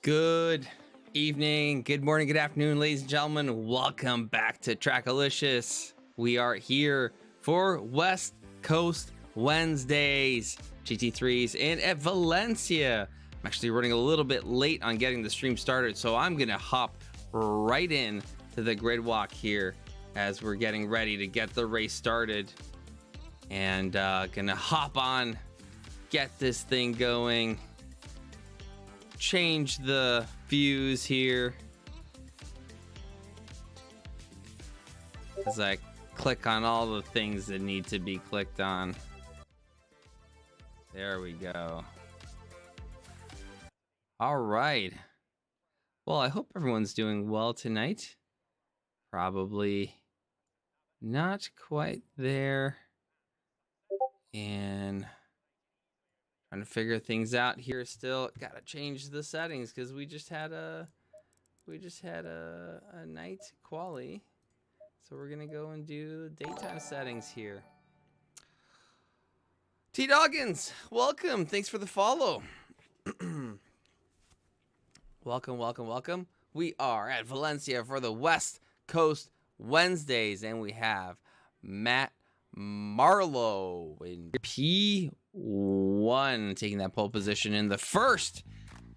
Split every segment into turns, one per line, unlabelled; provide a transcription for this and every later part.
Good evening, good morning, good afternoon, ladies and gentlemen. Welcome back to TRACKILICIOUS. We are here for West Coast Wednesdays, GT3s, and at Valencia. I'm actually running a little bit late on getting the stream started, so I'm going to hop right in to the grid walk here as we're getting ready to get the race started. And gonna hop on, get this thing going. Change the views here as I click on all the things that need to be clicked on. There we go. All right. Well, I hope everyone's doing well tonight. Probably not quite there. And trying to figure things out here still. Gotta change the settings because we just had a night quali. So we're gonna go and do daytime settings here. T Doggins, welcome. Thanks for the follow. Welcome. We are at Valencia for the West Coast Wednesdays, and we have Matt Marlowe in P1 taking that pole position in the first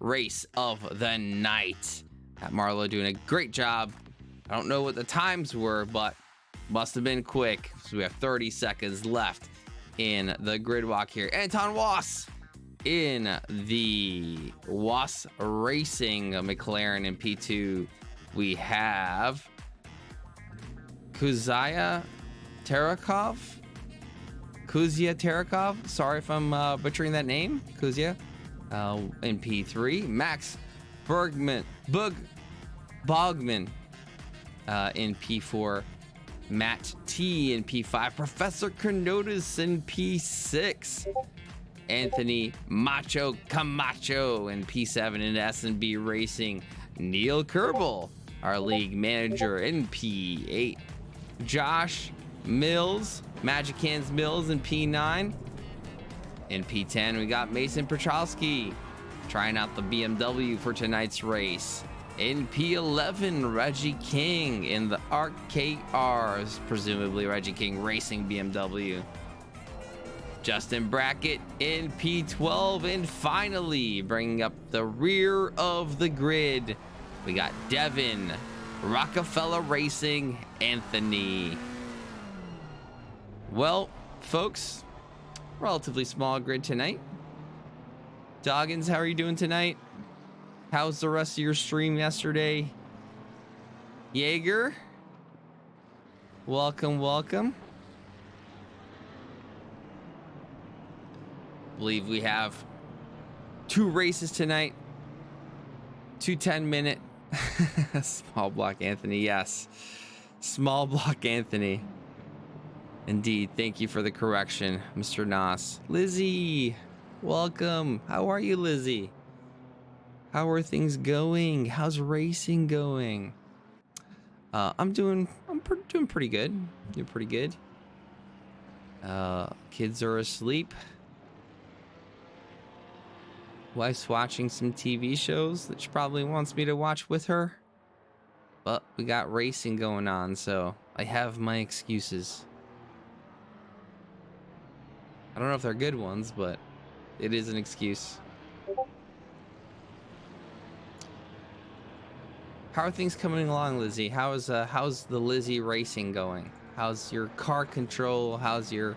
race of the night. Matt Marlowe doing a great job. I don't know what the times were, but must have been quick. So we have 30 seconds left in the grid walk here. Anton Wass in the Wass Racing McLaren in P2. We have Kuzia Terakov, sorry if I'm butchering that name, Kuzia, in P3. Max Bogman in P4. Matt T in P5. Professor Carnotis in P6. Anthony Macho Camacho in P7 in S&B Racing. Neil Kerbel, our league manager, in P8. Josh Mills, Magic Hands Mills in P9. In P10, we got Mason Petrowski trying out the BMW for tonight's race. In P11, Reggie King in the RKRs, presumably Reggie King Racing BMW. Justin Brackett in P12, and finally bringing up the rear of the grid, we got Devin Rockefeller Racing Anthony. Well, folks, relatively small grid tonight. Doggins, how are you doing tonight? How's the rest of your stream yesterday? Jaeger, welcome. Believe we have 2 races tonight. 2 10-minute. Small block Anthony, yes. Small block Anthony. Indeed, thank you for the correction, Mr. Nas. Lizzie, welcome. How are you, Lizzie? How are things going? How's racing going? I'm doing pretty good. Doing pretty good. Kids are asleep. Wife's watching some TV shows that she probably wants me to watch with her. But we got racing going on, so I have my excuses. I don't know if they're good ones, but it is an excuse. How are things coming along, Lizzie? How's the Lizzie racing going? How's your car control? How's your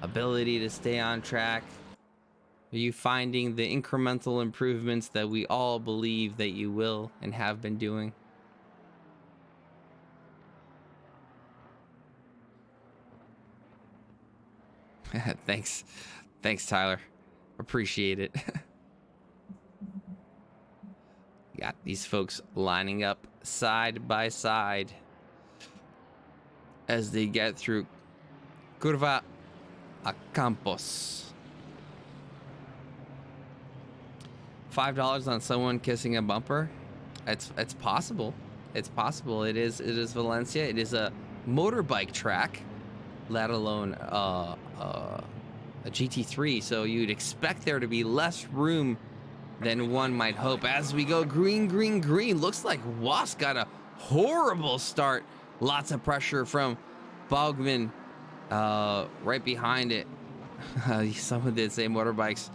ability to stay on track? Are you finding the incremental improvements that we all believe that you will and have been doing? Thanks, Tyler. Appreciate it. Got these folks lining up side by side as they get through Curva a Campos. $5 on someone kissing a bumper. It's possible. It's possible. It is Valencia. It is a motorbike track, let alone a GT3. So you'd expect there to be less room than one might hope. As we go green, green, green, looks like Wasp got a horrible start. Lots of pressure from Bogman right behind it. Someone did say motorbikes.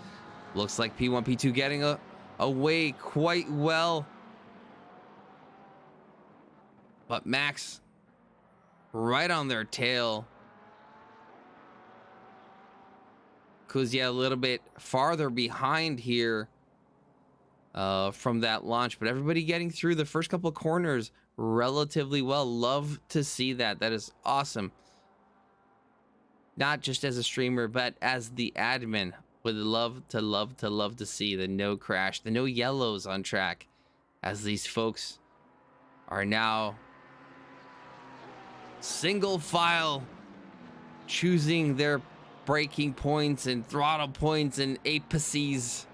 Looks like P1, P2 getting away quite well. But Max right on their tail. Ghoukasian a little bit farther behind here from that launch, but everybody getting through the first couple of corners relatively well. Love to see that. That is awesome. Not just as a streamer, but as the admin. Would love to see the no crash, the no yellows on track, as these folks are now single file choosing their braking points and throttle points and apexes,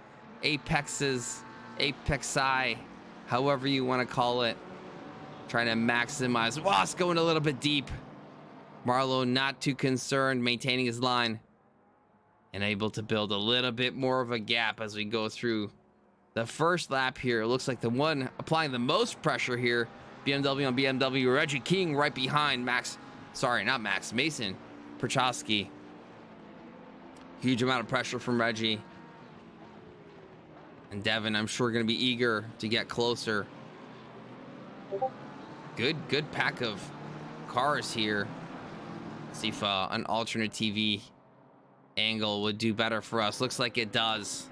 apexi, however you want to call it, trying to maximize. Wasp going a little bit deep. Marlowe not too concerned, maintaining his line and able to build a little bit more of a gap as we go through the first lap here. It looks like the one applying the most pressure here, BMW on BMW, Reggie King right behind Max. Sorry, not Max, Mason Prochowski. Huge amount of pressure from Reggie. And Devin, I'm sure, going to be eager to get closer. Good pack of cars here. See if an alternate TV angle would do better for us. Looks like it does.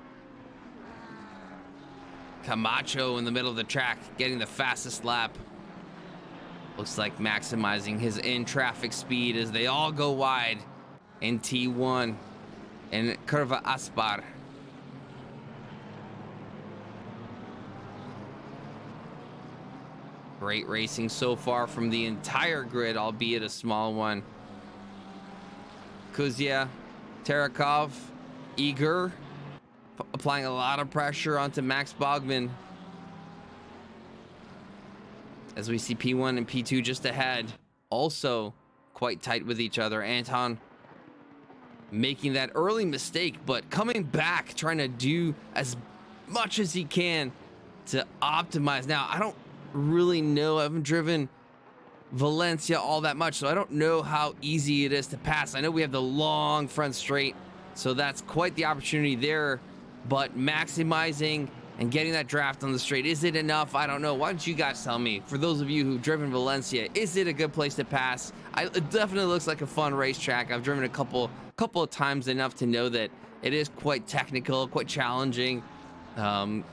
Camacho in the middle of the track, getting the fastest lap. Looks like maximizing his in-traffic speed as they all go wide in T1 and Curva Aspar. Great racing so far from the entire grid, albeit a small one. Ghoukasian, Terakov, eager, applying a lot of pressure onto Max Bogman. As we see P1 and P2 just ahead, also quite tight with each other. Anton making that early mistake, but coming back, trying to do as much as he can to optimize. Now, I don't really know, I haven't driven Valencia all that much, so I don't know how easy it is to pass. I know we have the long front straight, so that's quite the opportunity there, but maximizing and getting that draft on the straight, is it enough? I don't know. Why don't you guys tell me? For those of you who've driven Valencia, is it a good place to pass? It definitely looks like a fun racetrack. I've driven a couple of times, enough to know that it is quite technical, quite challenging.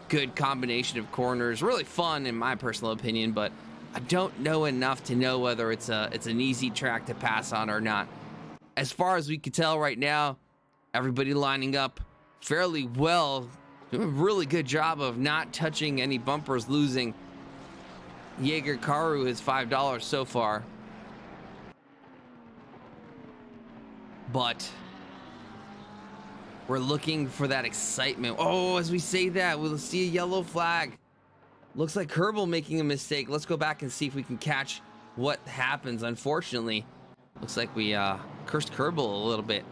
Good combination of corners, really fun in my personal opinion, but I don't know enough to know whether it's an easy track to pass on or not. As far as we can tell right now, everybody lining up fairly well. Doing a really good job of not touching any bumpers, losing Jaeger Karu his $5 so far. But we're looking for that excitement. Oh, as we say that, we'll see a yellow flag. Looks like Kerbal making a mistake. Let's go back and see if we can catch what happens. Unfortunately, looks like we cursed Kerbal a little bit.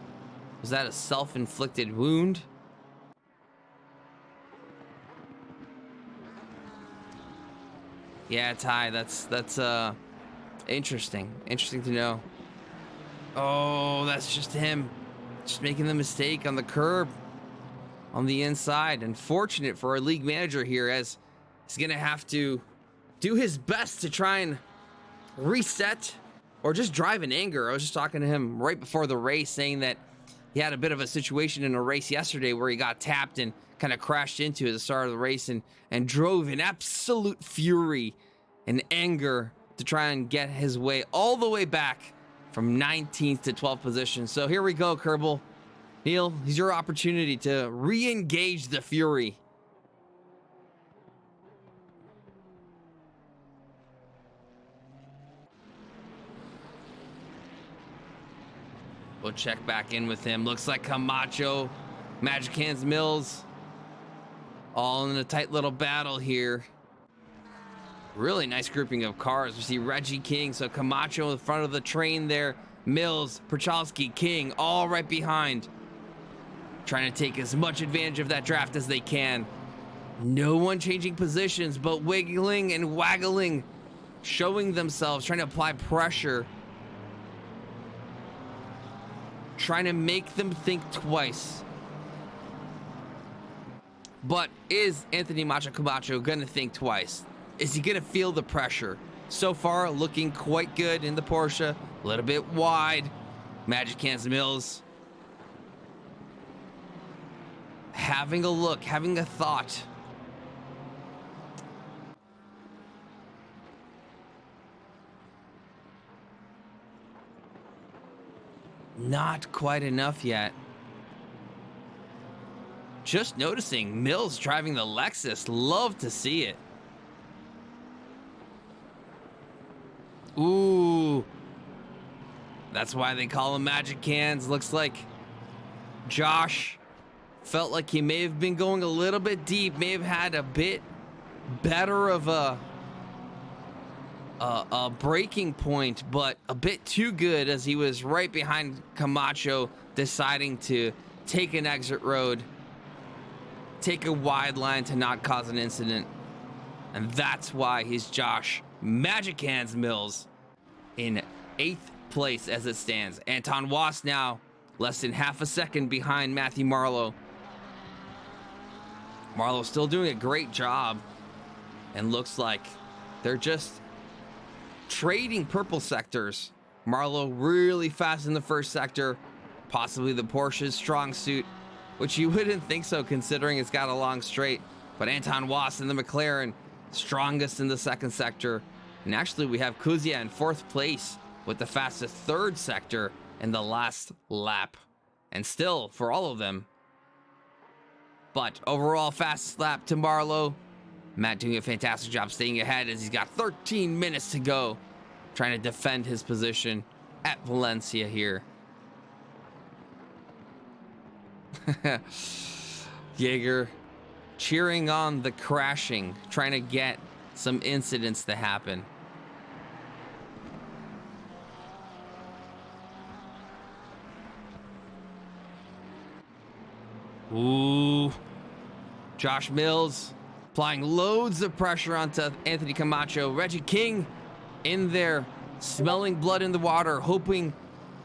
Was that a self-inflicted wound? Yeah, Ty, that's interesting to know. Oh, that's just him, just making the mistake on the curb on the inside. Unfortunate for our league manager here, as he's gonna have to do his best to try and reset or just drive in anger. I was just talking to him right before the race, saying that he had a bit of a situation in a race yesterday where he got tapped and kind of crashed into at the start of the race and drove in absolute fury and anger to try and get his way all the way back from 19th to 12th position. So here we go, Kerbal. Neil, here's your opportunity to re-engage the fury. We'll check back in with him. Looks like Camacho, Magic Hands Mills, all in a tight little battle here. Really nice grouping of cars. We see Reggie King, so Camacho in front of the train there. Mills, Prochowski, King, all right behind. Trying to take as much advantage of that draft as they can. No one changing positions, but wiggling and waggling, showing themselves, trying to apply pressure, trying to make them think twice. But is Anthony Macho Camacho gonna think twice? Is he gonna feel the pressure? So far, looking quite good in the Porsche, a little bit wide. Magic Hands Mills having a look, having a thought. Not quite enough yet. Just noticing Mills driving the Lexus. Love to see it. Ooh. That's why they call him Magic Hands. Looks like Josh felt like he may have been going a little bit deep, may have had a bit better of a breaking point, but a bit too good as he was right behind Camacho, deciding to take an exit road, take a wide line to not cause an incident. And that's why he's Josh Magic Hands Mills in 8th place as it stands. Anton Wass now less than half a second behind Matthew Marlowe. Marlowe still doing a great job, and looks like they're just trading purple sectors. Marlowe really fast in the first sector, possibly the Porsche's strong suit, which you wouldn't think so considering it's got a long straight. But Anton Wass in the McLaren, strongest in the second sector. And actually we have Kuzia in 4th place with the fastest 3rd sector in the last lap. And still, for all of them. But overall fastest lap to Marlowe. Matt doing a fantastic job staying ahead as he's got 13 minutes to go, trying to defend his position at Valencia here. Jaeger cheering on the crashing, trying to get some incidents to happen. Ooh. Josh Mills applying loads of pressure onto Anthony Camacho. Reggie King in there, smelling blood in the water, hoping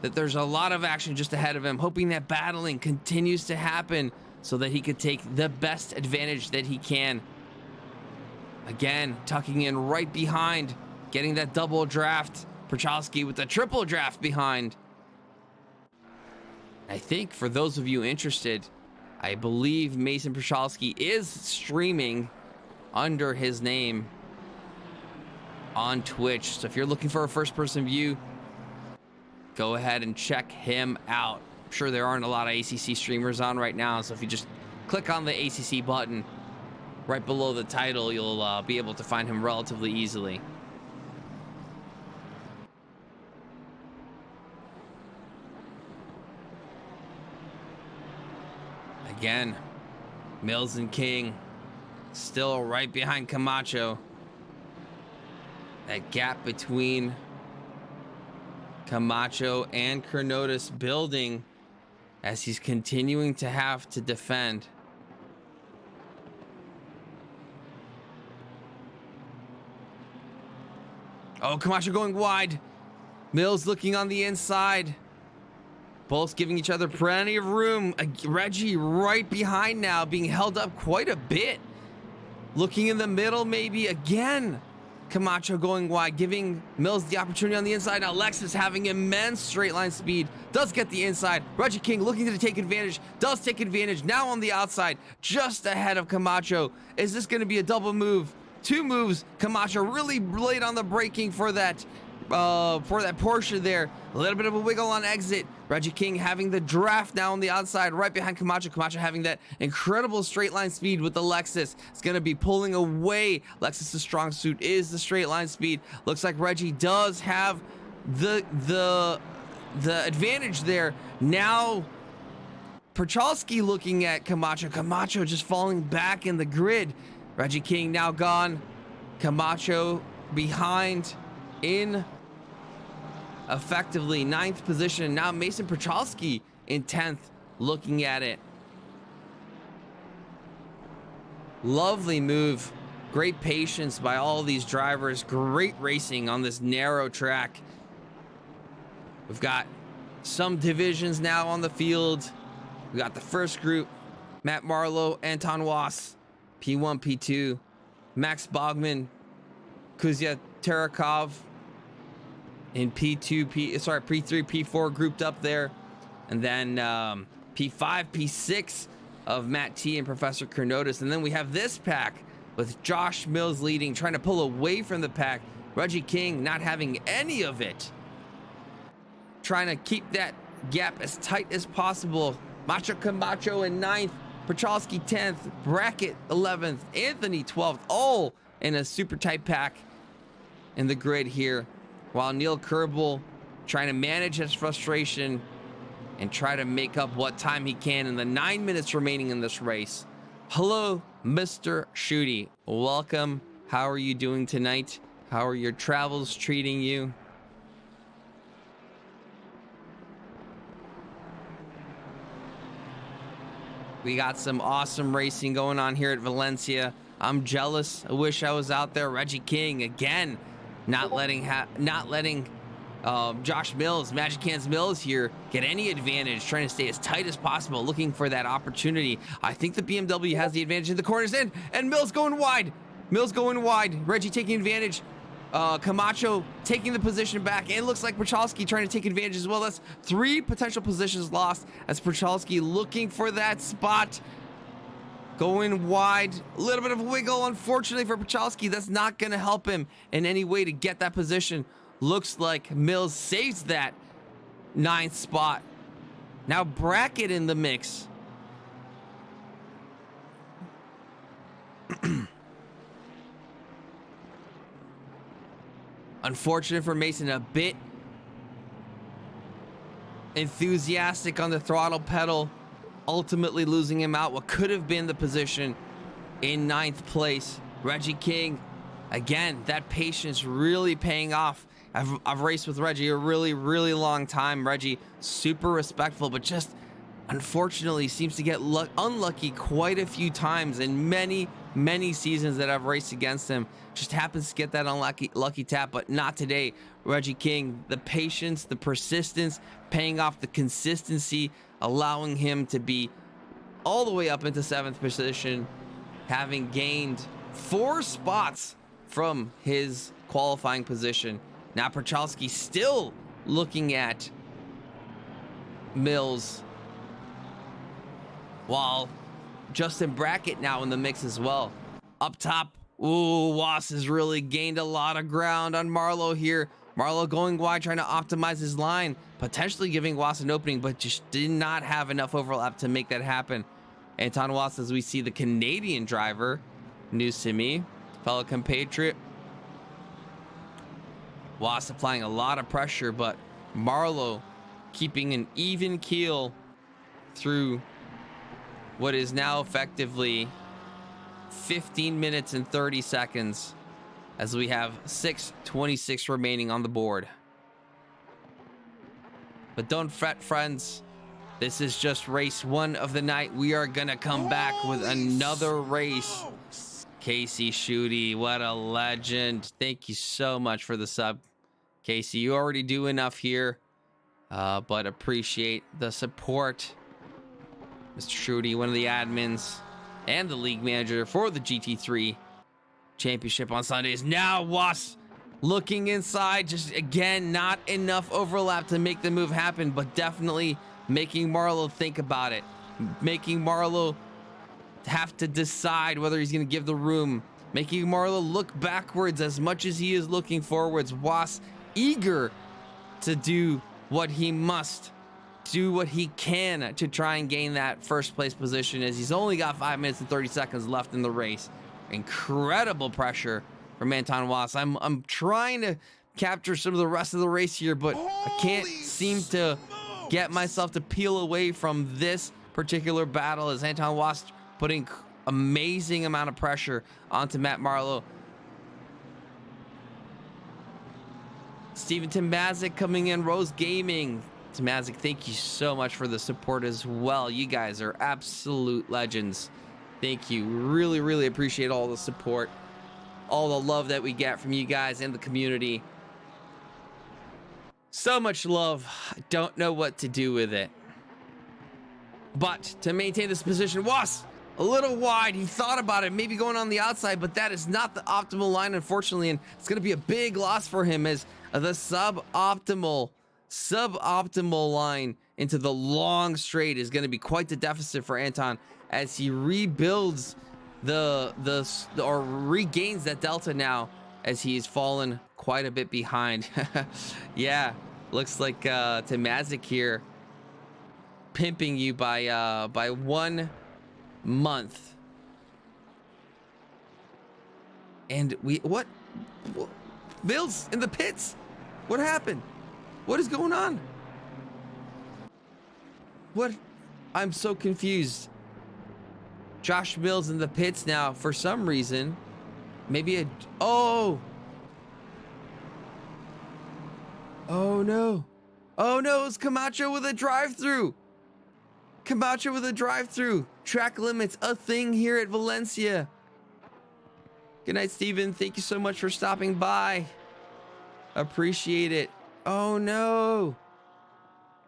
that there's a lot of action just ahead of him, hoping that battling continues to happen so that he could take the best advantage that he can. Again, tucking in right behind, getting that double draft. Prochalski with the triple draft behind. I think for those of you interested, I believe Mason Prochalski is streaming under his name on Twitch. So if you're looking for a first-person view, go ahead and check him out. I'm sure there aren't a lot of ACC streamers on right now, so if you just click on the ACC button right below the title, you'll be able to find him relatively easily. Again, Mills and King still right behind Camacho. That gap between Camacho and Carnotis building as he's continuing to have to defend. Oh, Camacho going wide. Mills looking on the inside. Both giving each other plenty of room. Reggie right behind now, being held up quite a bit. Looking in the middle, maybe again. Camacho going wide, giving Mills the opportunity on the inside. Now Lexus having immense straight line speed, does get the inside. Reggie King looking to take advantage, does take advantage. Now on the outside, just ahead of Camacho. Is this going to be a double move? 2 moves. Camacho really late on the braking for that Porsche there. A little bit of a wiggle on exit. Reggie King having the draft now on the outside, right behind Camacho. Camacho having that incredible straight line speed with the Lexus. It's going to be pulling away. Lexus's strong suit is the straight line speed. Looks like Reggie does have the advantage there. Now Prochalski looking at Camacho. Camacho just falling back in the grid. Reggie King now gone. Camacho behind in effectively 9th position. Now Mason Prochalski in 10th looking at it. Lovely move. Great patience by all these drivers. Great racing on this narrow track. We've got some divisions now on the field. We got the first group. Matt Marlowe, Anton Wass, P1, P2. Max Bogman, Kuzya Terakov in P3, P4 grouped up there. And then P5, P6 of Matt T and Professor Kernotis. And then we have this pack with Josh Mills leading, trying to pull away from the pack. Reggie King not having any of it. Trying to keep that gap as tight as possible. Macho Camacho in 9th, Pachalski 10th, Brackett 11th, Anthony 12th, all in a super tight pack in the grid here, while Neil Kerbel trying to manage his frustration and try to make up what time he can in the 9 minutes remaining in this race. Hello, Mr. Shooty. Welcome. How are you doing tonight? How are your travels treating you? We got some awesome racing going on here at Valencia. I'm jealous. I wish I was out there. Reggie King again, not letting Josh Mills, Magic Hands Mills here get any advantage, trying to stay as tight as possible, looking for that opportunity. I think the BMW has the advantage in the corners, and Mills going wide. Mills going wide. Reggie taking advantage. Camacho taking the position back, and it looks like Pachalski trying to take advantage as well. That's 3 potential positions lost as Pachalski looking for that spot. Going wide, a little bit of a wiggle, unfortunately for Pachalski. That's not going to help him in any way to get that position. Looks like Mills saves that 9th spot. Now Brackett in the mix. Unfortunate for Mason, a bit enthusiastic on the throttle pedal, ultimately losing him out what could have been the position in 9th place. Reggie King, again, that patience really paying off. I've raced with Reggie a really long time. Reggie, super respectful, but just unfortunately seems to get unlucky quite a few times in many seasons that I've raced against him. Just happens to get that lucky tap, but not today. Reggie King, the patience, the persistence, paying off, the consistency, allowing him to be all the way up into 7th position, having gained 4 spots from his qualifying position. Now Pachalski still looking at Mills, while Justin Brackett now in the mix as well. Up top, ooh, Wass has really gained a lot of ground on Marlowe here. Marlowe going wide, trying to optimize his line, potentially giving Wass an opening, but just did not have enough overlap to make that happen. Anton Wass, as we see the Canadian driver, new Simi, fellow compatriot. Wass applying a lot of pressure, but Marlowe keeping an even keel through what is now effectively 15 minutes and 30 seconds as we have 6:26 remaining on the board. But don't fret, friends. This is just race 1 of the night. We are gonna come back with another race. Casey Shooty, what a legend. Thank you so much for the sub. Casey, you already do enough here, but appreciate the support. Mr. Shooty, one of the admins and the league manager for the GT3 championship on Sundays. Now Wass looking inside, just again, not enough overlap to make the move happen, but definitely making Marlowe think about it. Making Marlowe have to decide whether he's going to give the room. Making Marlowe look backwards as much as he is looking forwards. Wass eager to do what he must, do what he can to try and gain that 1st place position, as he's only got 5 minutes and 30 seconds left in the race. Incredible pressure from Anton Wass. I'm trying to capture some of the rest of the race here, but I can't seem to get myself to peel away from this particular battle, as Anton Wass putting amazing amount of pressure onto Matt Marlowe. Steven Tamazic coming in, Rose Gaming. Tamazic, thank you so much for the support as well. You guys are absolute legends. Thank you. Really, really appreciate all the support, all the love that we get from you guys and the community. So much love. I don't know what to do with it. But to maintain this position, was a little wide. He thought about it, maybe going on the outside, but that is not the optimal line, unfortunately, and it's going to be a big loss for him as the suboptimal line into the long straight is going to be quite the deficit for Anton as he rebuilds or regains that delta now as he's fallen quite a bit behind. Yeah, looks like Tamazic here pimping you by 1 month. And what Mills in the pits? What happened? What is going on? What? I'm so confused. Josh Mills in the pits now for some reason. Maybe oh no. Oh no, it's Camacho with a drive-through. Camacho with a drive-through. Track limits a thing here at Valencia. Good night, Steven. Thank you so much for stopping by. Appreciate it. Oh no.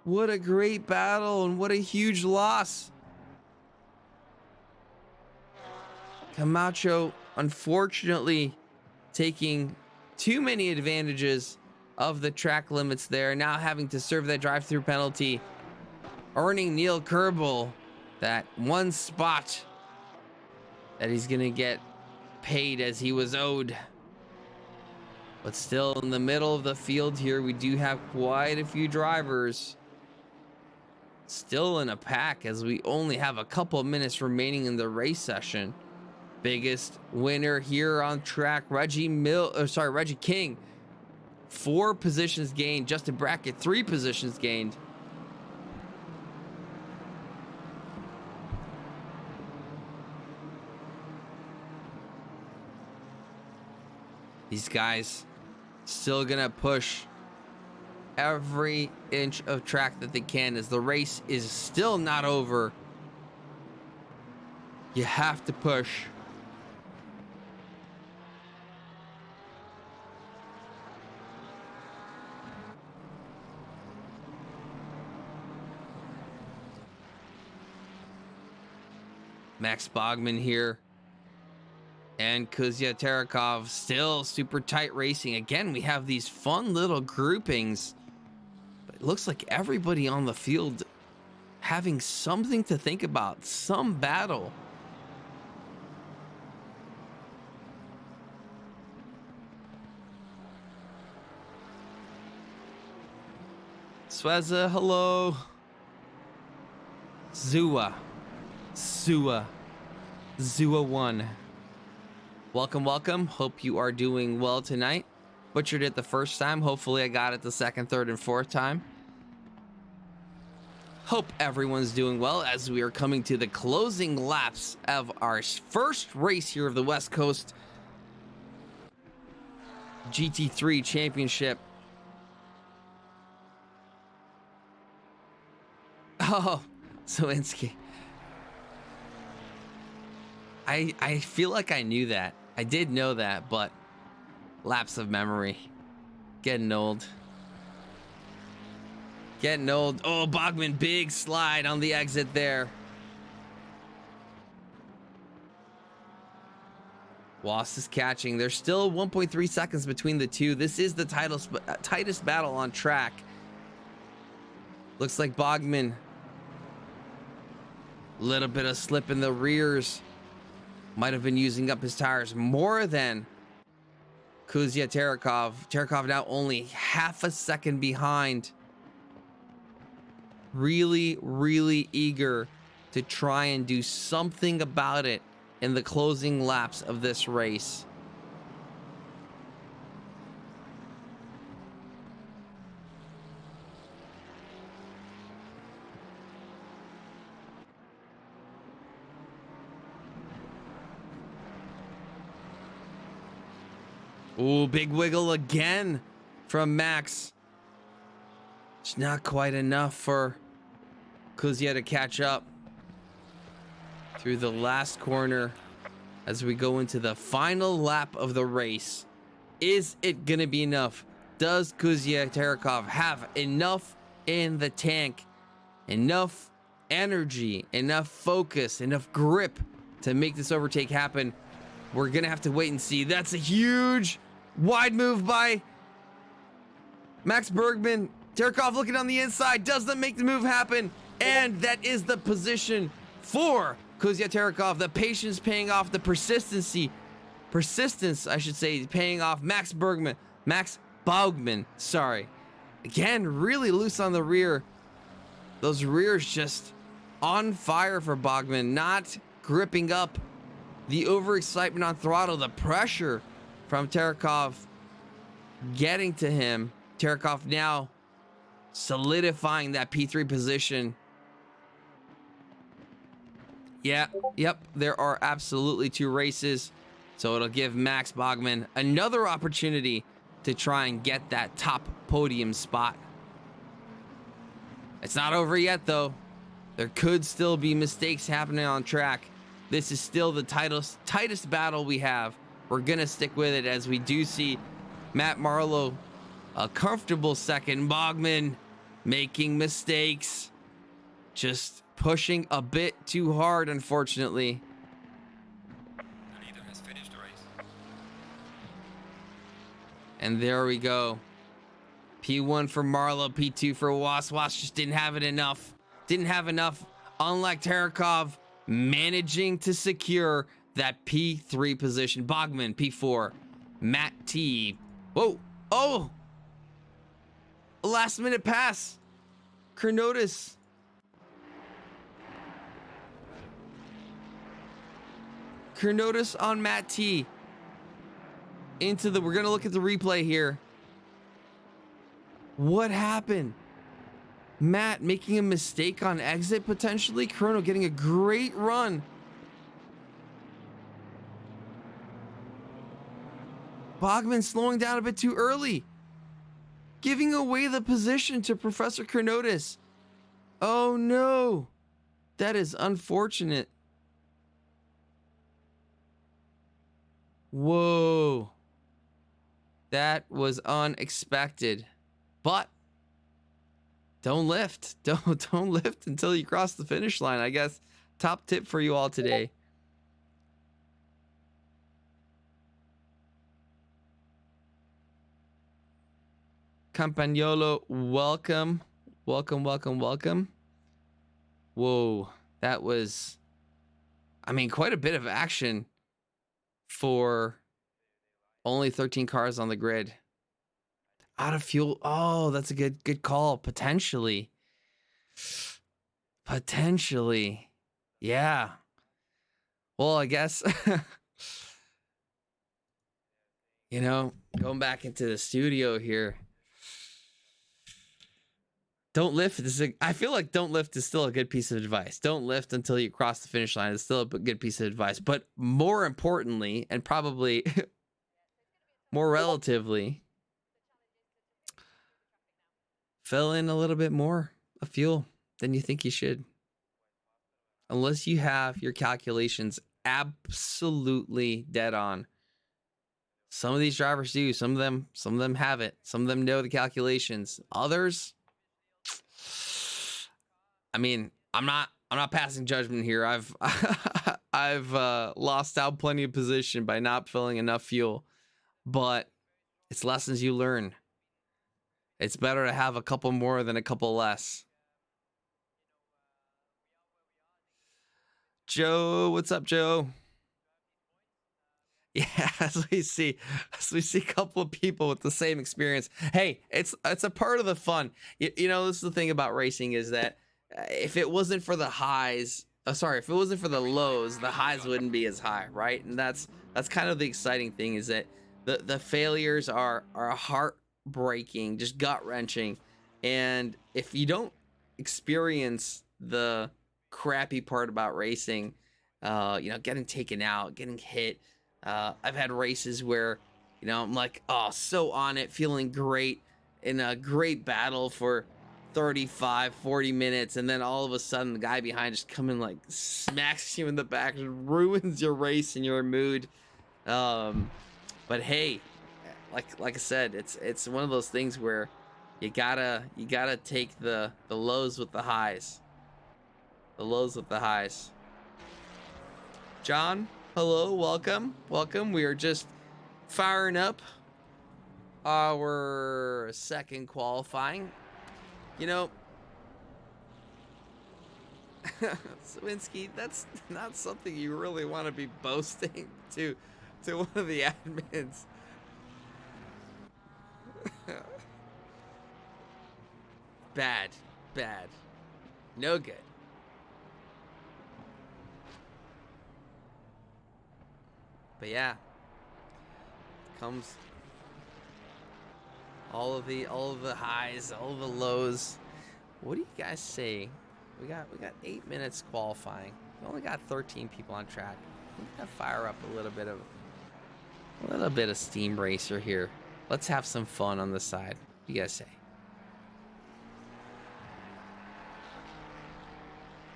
What a great battle and what a huge loss. Camacho, unfortunately, taking too many advantages of the track limits there, now having to serve that drive-through penalty, earning Neil Kerbal that one spot that he's gonna get paid as he was owed. But still, in the middle of the field here, we do have quite a few drivers still in a pack as we only have a couple of minutes remaining in the race session. Biggest winner here on track, Reggie King. 4 positions gained. Justin Brackett, 3 positions gained. These guys still gonna push every inch of track that they can as the race is still not over. You have to push. Max Bogman here and Kuzya Terakov still super tight racing. Again, we have these fun little groupings, but it looks like everybody on the field having something to think about, some battle. Sweza, hello. Zua 1. Welcome. Hope you are doing well tonight. Butchered it the first time. Hopefully I got it the second, third, and fourth time. Hope everyone's doing well as we are coming to the closing laps of our first race here of the West Coast GT3 Championship. Oh, Sawinski. I feel like I knew that. I did know that, but lapse of memory. Getting old. Oh, Bogman, big slide on the exit there. Wass is catching. There's still 1.3 seconds between the two. This is the tightest battle on track. Looks like Bogman. Little bit of slip in the rears. Might have been using up his tires more than Kuzya Terakov. Terakov now only half a second behind. Really, really eager to try and do something about it in the closing laps of this race. Ooh, big wiggle again from Max. It's not quite enough for Kuzya to catch up. through the last corner as we go into the final lap of the race. Is it gonna be enough? Does Ghoukasian have enough in the tank, enough energy, enough focus, enough grip to make this overtake happen? We're gonna have to wait and see. That's a huge wide move by Max Bergman. Terekhov looking on the inside, doesn't make the move happen, and that is the position for Ghoukasian Terekhov. The patience paying off, the persistence, I should say, paying off. Max Baugman, sorry. Again, really loose on the rear. Those rears just on fire for Baugman, not gripping up. The overexcitement on throttle, the pressure from Terekhov getting to him. Terekhov now solidifying that P3 position. Yeah, yep, there are absolutely 2 races. So it'll give Max Baugman another opportunity to try and get that top podium spot. It's not over yet, though. There could still be mistakes happening on track. This is still the tightest battle we have. We're gonna stick with it as we do see Matt Marlowe a comfortable second. Baugman making mistakes, just pushing a bit too hard, unfortunately.
The leader has finished the race.
And there we go. P1 for Marlowe, P2 for Was. Was just didn't have it enough. Didn't have enough. Unlike Terekhov, managing to secure that P3 position. Baugman, P4. Matt T. Whoa. Oh. A last minute pass. Chronotis. Chronotis on Matt T. Into the, we're going to look at the replay here. What happened? Matt making a mistake on exit potentially. Chrono getting a great run. Baugman slowing down a bit too early. Giving away the position to Professor Chronotis. Oh no. That is unfortunate. Whoa. That was unexpected. But don't lift. Don't lift until you cross the finish line. I guess top tip for you all today. Campagnolo, welcome. Welcome. Whoa, that was, I mean, quite a bit of action for only 13 cars on the grid. Out of fuel. Oh, that's a good call. Potentially. Yeah. Well, I guess, you know, going back into the studio here. Don't lift. I feel like don't lift is still a good piece of advice. Don't lift until you cross the finish line. It's still a good piece of advice. But more importantly, and probably more relatively, fill in a little bit more of fuel than you think you should. Unless you have your calculations absolutely dead on. Some of these drivers do. Some of them have it. Some of them know the calculations. Others, I mean, I'm not passing judgment here. I've lost out plenty of position by not filling enough fuel, but it's lessons you learn. It's better to have a couple more than a couple less. Joe, what's up, Joe? Yeah, as we see a couple of people with the same experience. Hey, it's a part of the fun. You know, this is the thing about racing is that if it wasn't for the highs, if it wasn't for the lows, the highs wouldn't be as high, right? And that's kind of the exciting thing is that the failures are heartbreaking, just gut-wrenching. And if you don't experience the crappy part about racing, you know, getting taken out, getting hit, I've had races where, you know, I'm like, oh, so on it, feeling great in a great battle for 35, 40 minutes, and then all of a sudden the guy behind just come in, like, smacks you in the back and ruins your race and your mood. But hey, like I said, it's one of those things where you gotta take the lows with the highs. The lows with the highs. John, hello, welcome. We are just firing up our second qualifying. You know, Sawinski, that's not something you really want to be boasting to one of the admins. Bad. No good. But yeah, comes all of the highs, all of the lows. What do you guys say? We got 8 minutes qualifying. We only got 13 people on track. We gotta fire up a little bit of Steam Racer here. Let's have some fun on the side. What do you guys say?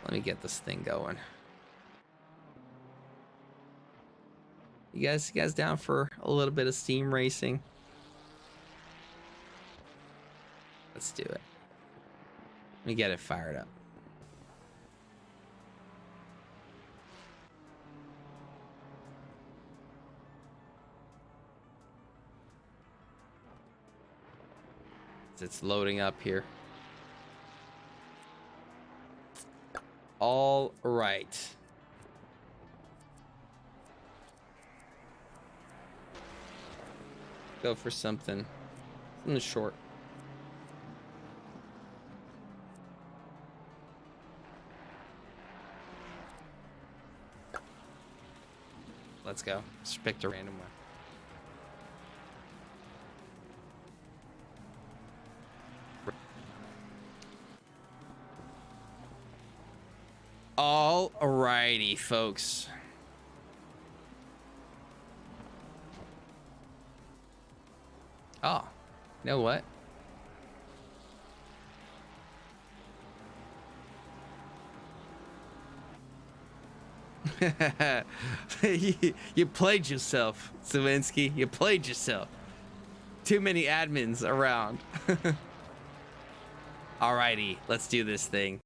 Let me get this thing going. You guys down for a little bit of Steam Racing? Let's do it. Let me get it fired up. It's loading up here. All right. Go for something short. Let's go. Just picked a random one. All righty, folks. Oh, you know what? You played yourself, Sawinski. You played yourself. Too many admins around. Alrighty, let's do this thing.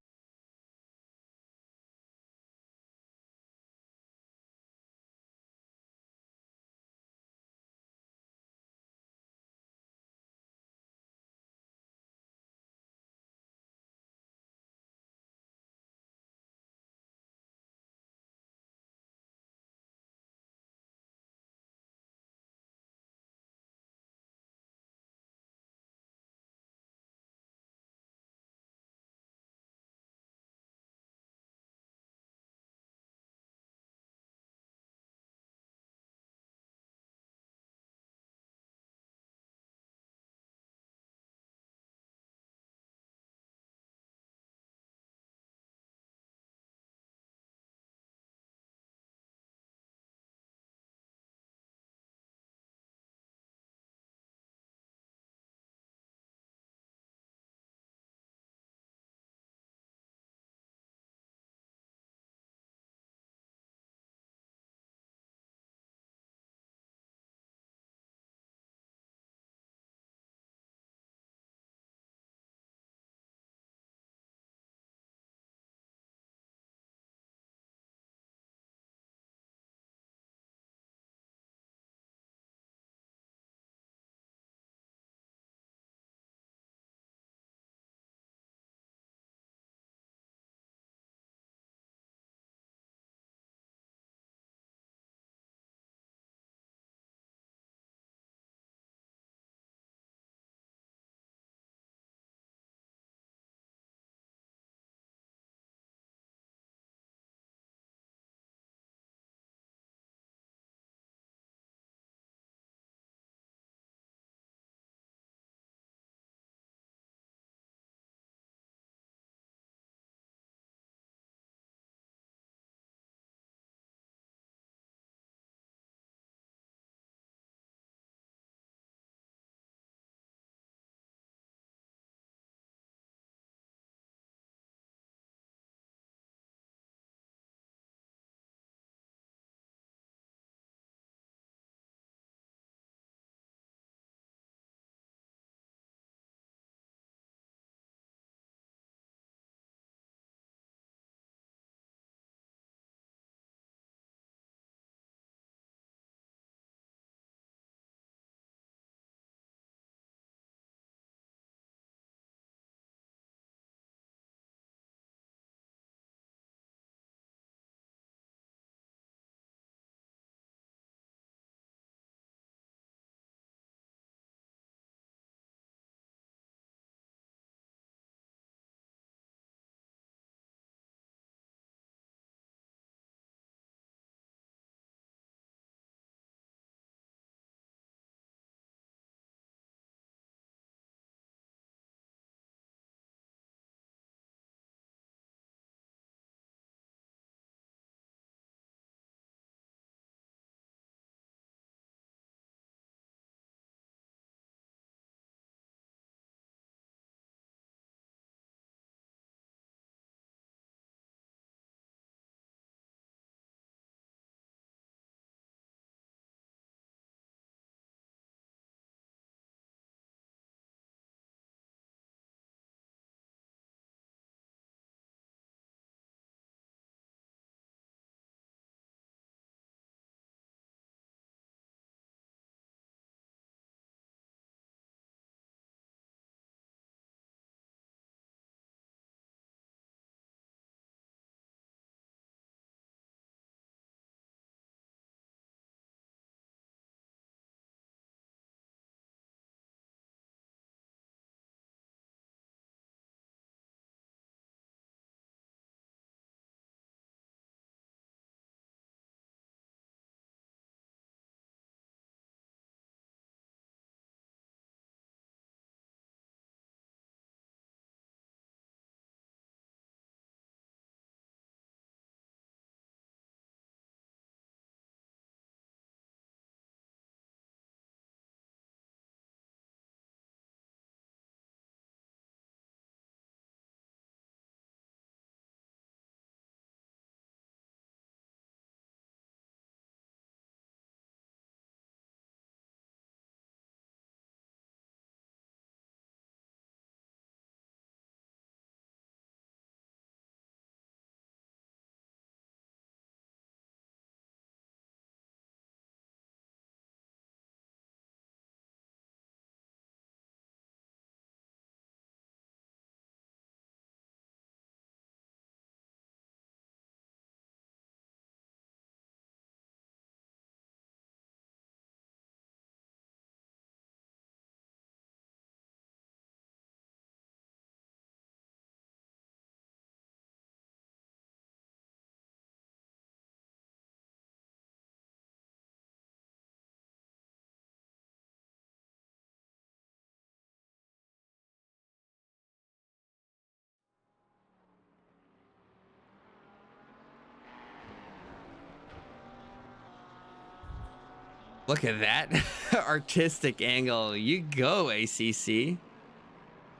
Look at that artistic angle. You go, ACC.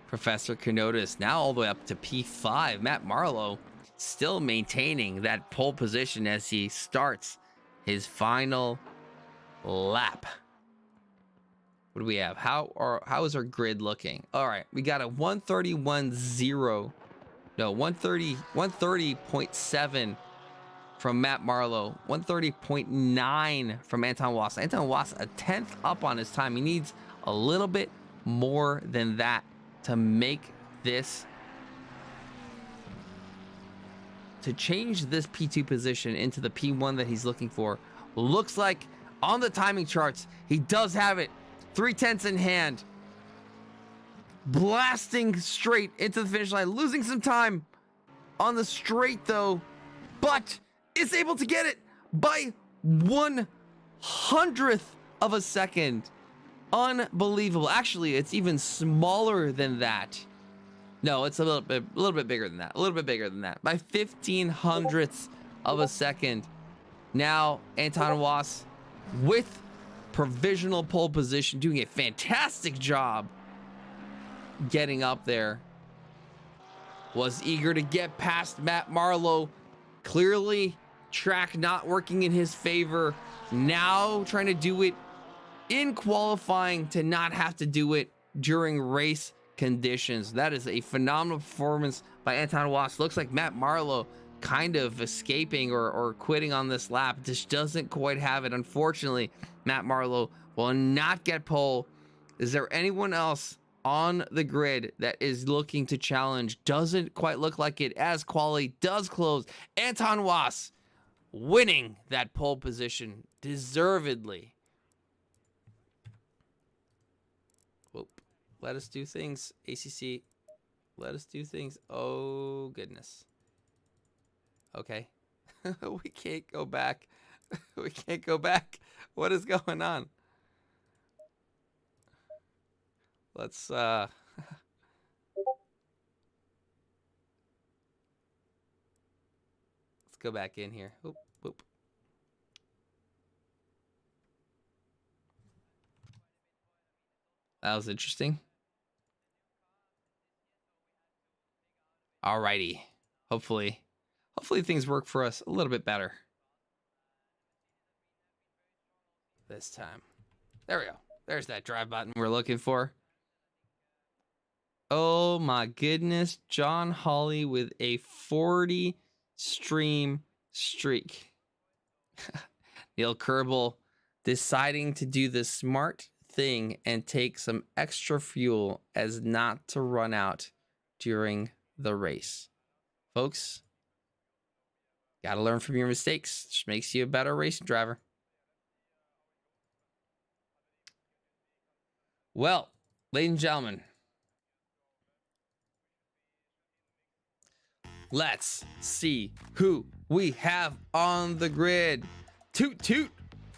Professor Kenotis now all the way up to P5. Matt Marlowe still maintaining that pole position as he starts his final lap. What do we have? How is our grid looking? All right, we got a 130.10. No, 130.7 from Matt Marlowe, 130.9 from Anton Wass. Anton Wass a 10th up on his time. He needs a little bit more than that to make this, to change this P2 position into the P1 that he's looking for. Looks like on the timing charts, he does have it. 3/10 in hand. Blasting straight into the finish line, losing some time on the straight though, but is able to get it by 1/100th of a second. Unbelievable. Actually, it's even smaller than that. No, it's a little bit bigger than that. A little bit bigger than that. By 15/100ths of a second. Now, Anton Wass with provisional pole position, doing a fantastic job getting up there. Was eager to get past Matt Marlowe. Clearly, track not working in his favor. Now trying to do it in qualifying to not have to do it during race conditions. That is a phenomenal performance by Anton Wass. Looks like Matt Marlowe kind of escaping or quitting on this lap. Just doesn't quite have it. Unfortunately, Matt Marlowe will not get pole. Is there anyone else on the grid that is looking to challenge? Doesn't quite look like it, as quali does close. Anton Wass winning that pole position deservedly. Whoop. Let us do things, ACC. Let us do things. Oh, goodness. Okay. We can't go back. We can't go back. What is going on? Let's go back in here. Oop, oop. That was interesting. Alrighty. Hopefully things work for us a little bit better this time. There we go. There's that drive button we're looking for. Oh my goodness. John Hawley with a 40 stream streak. Neil Kerbel deciding to do the smart thing and take some extra fuel as not to run out during the race. Folks, got to learn from your mistakes. Just makes you a better racing driver. Well, ladies and gentlemen, let's see who we have on the grid. Toot toot.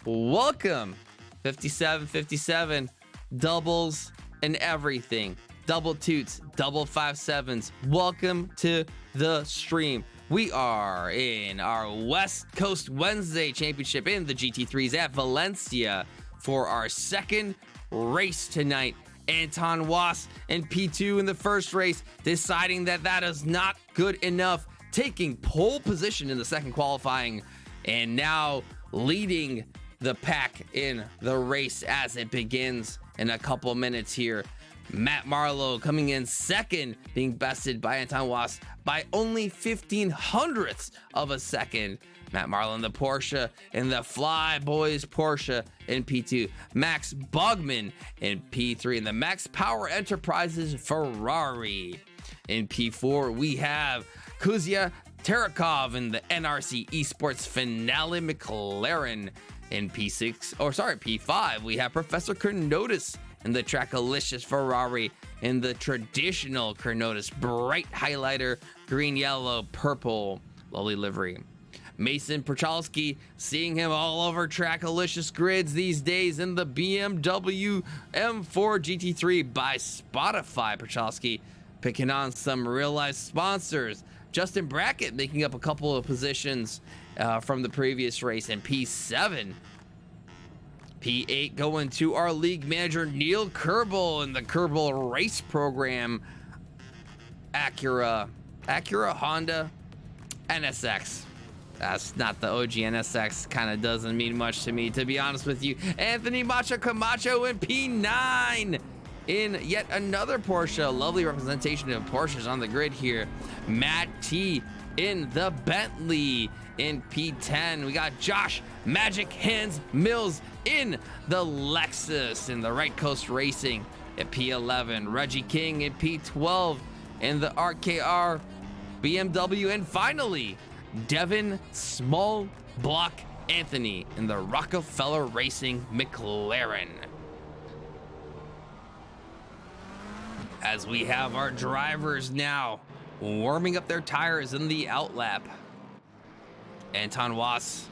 Welcome. 57-57. Doubles and everything. Double toots, double 5.7s. Welcome to the stream. We are in our West Coast Wednesday Championship in the GT3s at Valencia for our second race tonight. Anton Wass in P2 in the first race, deciding that that is not good enough, taking pole position in the second qualifying, and now leading the pack in the race as it begins in a couple minutes here. Matt Marlowe coming in second, being bested by Anton Wass by only 15/100ths of a second. Matt Marlowe in the Porsche, in the Fly Boys Porsche in P2. Max Bugman in P3, in the Max Power Enterprises Ferrari. In P4, we have Kuzia Terakov in the NRC Esports Finale McLaren. In P5, we have Professor Kenotis in the Trackalicious Ferrari in the traditional Kenotis bright highlighter green, yellow, purple lowly livery. Mason Prochalski, seeing him all over Trackalicious grids these days in the BMW M4 GT3 by Spotify. Prochalski picking on some real life sponsors. Justin Brackett making up a couple of positions from the previous race in P7. P8 going to our league manager, Neil Kerbal, in the Kerbal race program. Acura, Honda, NSX. That's not the OG NSX. Kind of doesn't mean much to me, to be honest with you. Anthony Macho Camacho in P9 in yet another Porsche. Lovely representation of Porsches on the grid here. Matt T in the Bentley in P10. We got Josh Magic Hands Mills in the Lexus in the Right Coast Racing at P11. Reggie King in P12 in the RKR BMW. And finally, Devin Small Block Anthony in the Rockefeller Racing McLaren. As we have our drivers now warming up their tires in the outlap. Anton Wass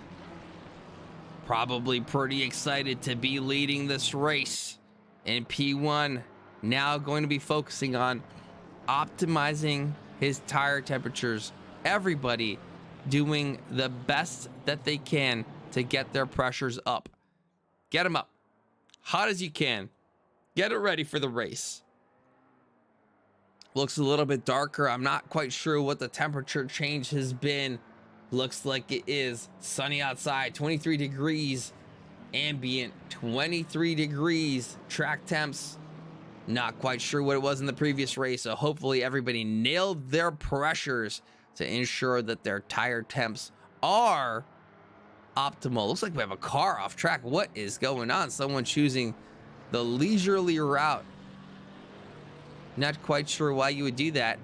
probably pretty excited to be leading this race in P1. Now going to be focusing on optimizing his tire temperatures. Everybody doing the best that they can to get their pressures up. Get them up hot as you can. Get it ready for the race. Looks a little bit darker. I'm not quite sure what the temperature change has been. Looks like it is sunny outside, 23 degrees ambient, 23 degrees track temps. Not quite sure what it was in the previous race, so hopefully everybody nailed their pressures to ensure that their tire temps are optimal. Looks like we have a car off track. What is going on? Someone choosing the leisurely route. Not quite sure why you would do that.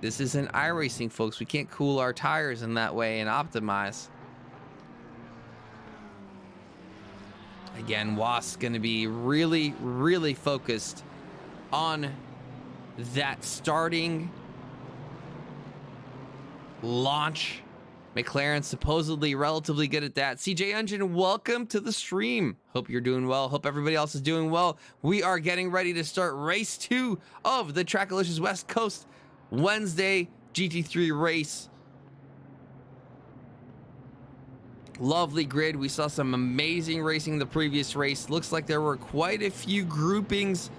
This isn't iRacing, folks. We can't cool our tires in that way and optimize. Again, Wass going to be really, really focused on that starting launch. McLaren supposedly relatively good at that. CJ Engine, welcome to the stream. Hope you're doing well. Hope everybody else is doing well. We are getting ready to start race 2 of the TRACKILICIOUS West Coast Wednesday GT3 race. Lovely grid. We saw some amazing racing in the previous race. Looks like there were quite a few groupings,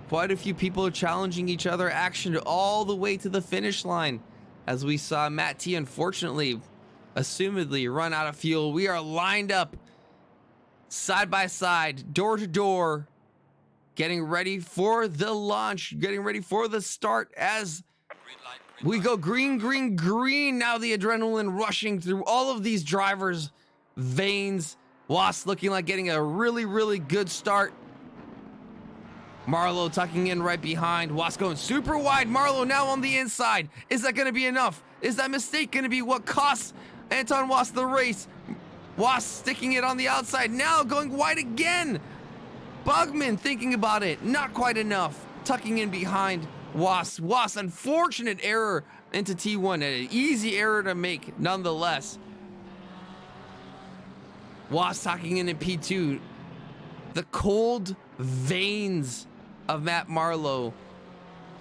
quite a few people challenging each other. Action all the way to the finish line. As we saw Matt T, unfortunately, assumedly run out of fuel. We are lined up side by side, door to door, getting ready for the launch, getting ready for the start as we go green, green, green. Now the adrenaline rushing through all of these drivers' veins. Wass looking like getting a really, really good start. Marlowe tucking in right behind. Wass going super wide. Marlowe now on the inside. Is that going to be enough? Is that mistake going to be what costs Anton Wass the race? Wass sticking it on the outside. Now going wide again. Bugman thinking about it. Not quite enough. Tucking in behind Wass. Wass, unfortunate error into T1. An easy error to make nonetheless. Wass tucking in P2. The cold veins of Matt Marlowe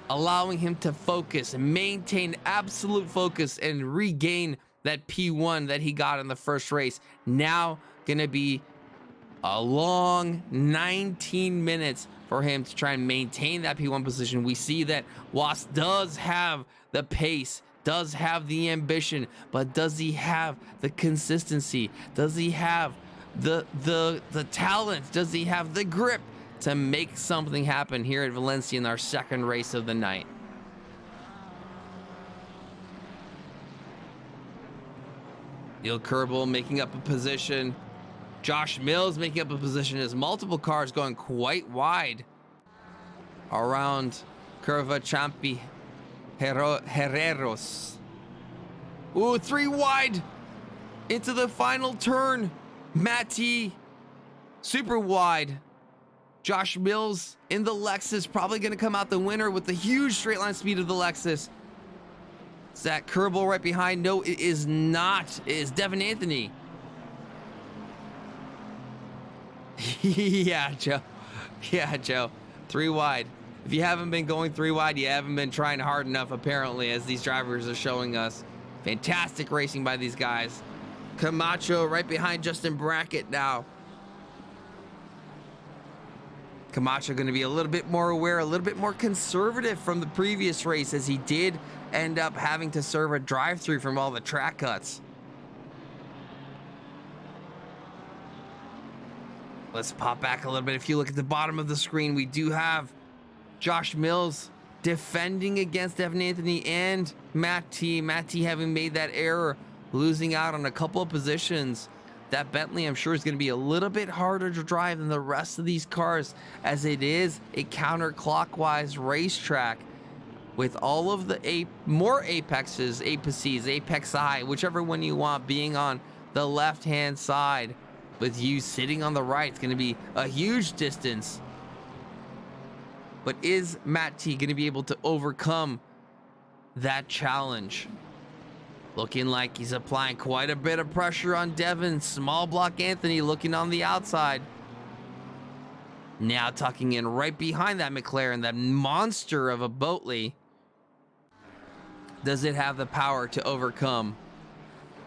allowing him to focus and maintain absolute focus and regain that P1 that he got in the first race. Now gonna be a long 19 minutes for him to try and maintain that P1 position. We see that Wass does have the pace, does have the ambition, but does he have the consistency? Does he have the talent? Does he have the grip to make something happen here at Valencia in our second race of the night? Neil Kerbal making up a position. Josh Mills making up a position as multiple cars going quite wide around Curva Champi Herreros. Ooh, 3 wide into the final turn. Matty super wide. Josh Mills in the Lexus, probably going to come out the winner with the huge straight line speed of the Lexus. Zach Kerbal right behind. No, it is not. It is Devin Anthony. Yeah, Joe. Yeah, Joe. 3 wide. If you haven't been going 3 wide, you haven't been trying hard enough, apparently, as these drivers are showing us. Fantastic racing by these guys. Camacho right behind Justin Brackett now. Camacho going to be a little bit more aware, a little bit more conservative from the previous race, as he did end up having to serve a drive-through from all the track cuts. Let's pop back a little bit. If you look at the bottom of the screen, we do have Josh Mills defending against Devin Anthony and Matt T. Matt T having made that error, losing out on a couple of positions. That Bentley, I'm sure, is going to be a little bit harder to drive than the rest of these cars, as it is a counterclockwise racetrack with all of the more apexes, apex I, whichever one you want, being on the left-hand side. With you sitting on the right, it's going to be a huge distance. But is Matt T going to be able to overcome that challenge? Looking like he's applying quite a bit of pressure on Devin. Small block Anthony looking on the outside. Now tucking in right behind that McLaren, that monster of a Boatley. Does it have the power to overcome?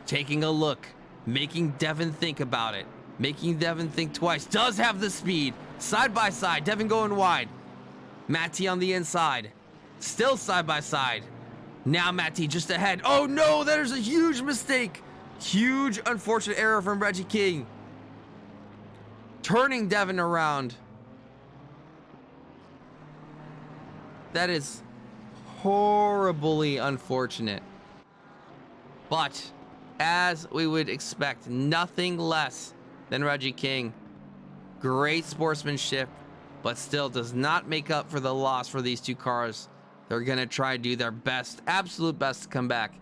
Taking a look, making Devin think about it. Making Devin think twice. Does have the speed. Side by side. Devin going wide. Matt T on the inside. Still side by side. Now Matt T just ahead. Oh no, there's a huge mistake. Huge unfortunate error from Reggie King. Turning Devin around. That is horribly unfortunate. But as we would expect, nothing less than Reggie King. Great sportsmanship, but still does not make up for the loss for these two cars. They're going to try to do their best, absolute best to come back.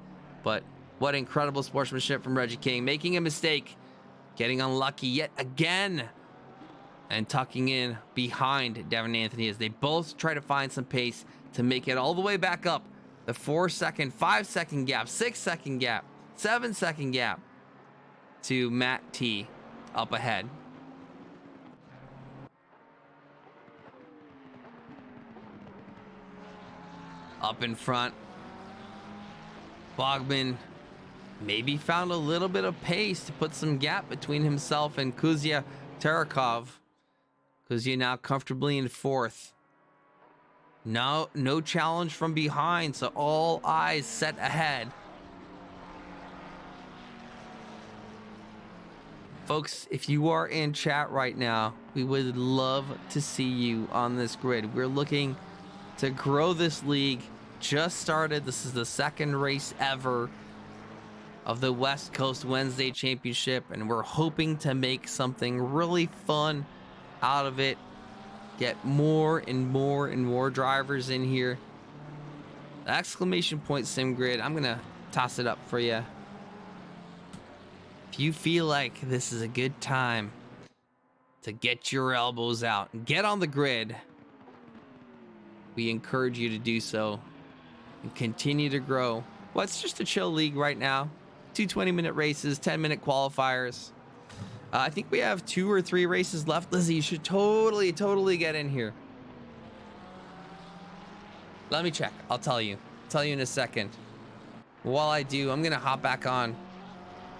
But what incredible sportsmanship from Reggie King. Making a mistake, getting unlucky yet again, and tucking in behind Devin Anthony as they both try to find some pace to make it all the way back up. The 4-second, 5-second gap, 6-second gap, 7-second gap to Matt T up ahead. Up in front, Bogman maybe found a little bit of pace to put some gap between himself and Kuzya Tarakov. Kuzya now comfortably in fourth. No challenge from behind, so all eyes set ahead. Folks, if you are in chat right now, we would love to see you on this grid. We're looking to grow this league. Just started. This is the second race ever of the West Coast Wednesday Championship, and we're hoping to make something really fun out of it. Get more and more drivers in here. The exclamation point SimGrid, I'm gonna toss it up for you. If you feel like this is a good time to get your elbows out and get on the grid, we encourage you to do so and continue to grow. Well, it's just a chill league right now. 2 20-minute races, 10-minute qualifiers. I think we have 2 or 3 races left. Lizzie, you should totally get in here. Let me check. I'll tell you in a second. While I do, I'm gonna hop back on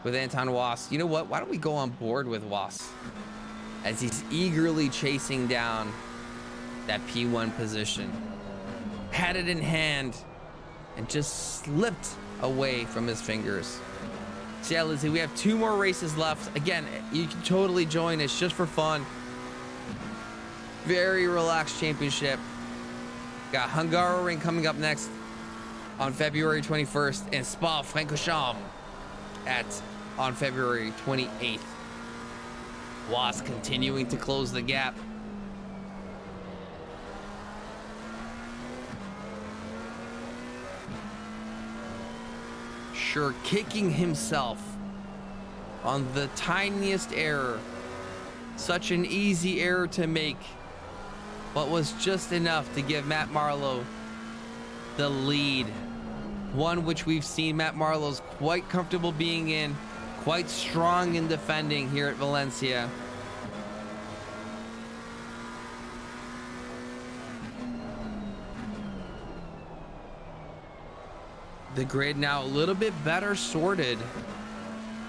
with Anton Was. You know what? Why don't we go on board with Was as he's eagerly chasing down that P1 position. Had it in hand and just slipped away from his fingers. So yeah, Lizzie, we have 2 more races left. Again, you can totally join us just for fun. Very relaxed championship. Got Hungaroring coming up next on February 21st and Spa-Francorchamps on February 28th. Was continuing to close the gap. Sure, kicking himself on the tiniest error. Such an easy error to make, but was just enough to give Matt Marlowe the lead. One which we've seen Matt Marlowe's quite comfortable being in, quite strong in defending here at Valencia. The grid now a little bit better sorted,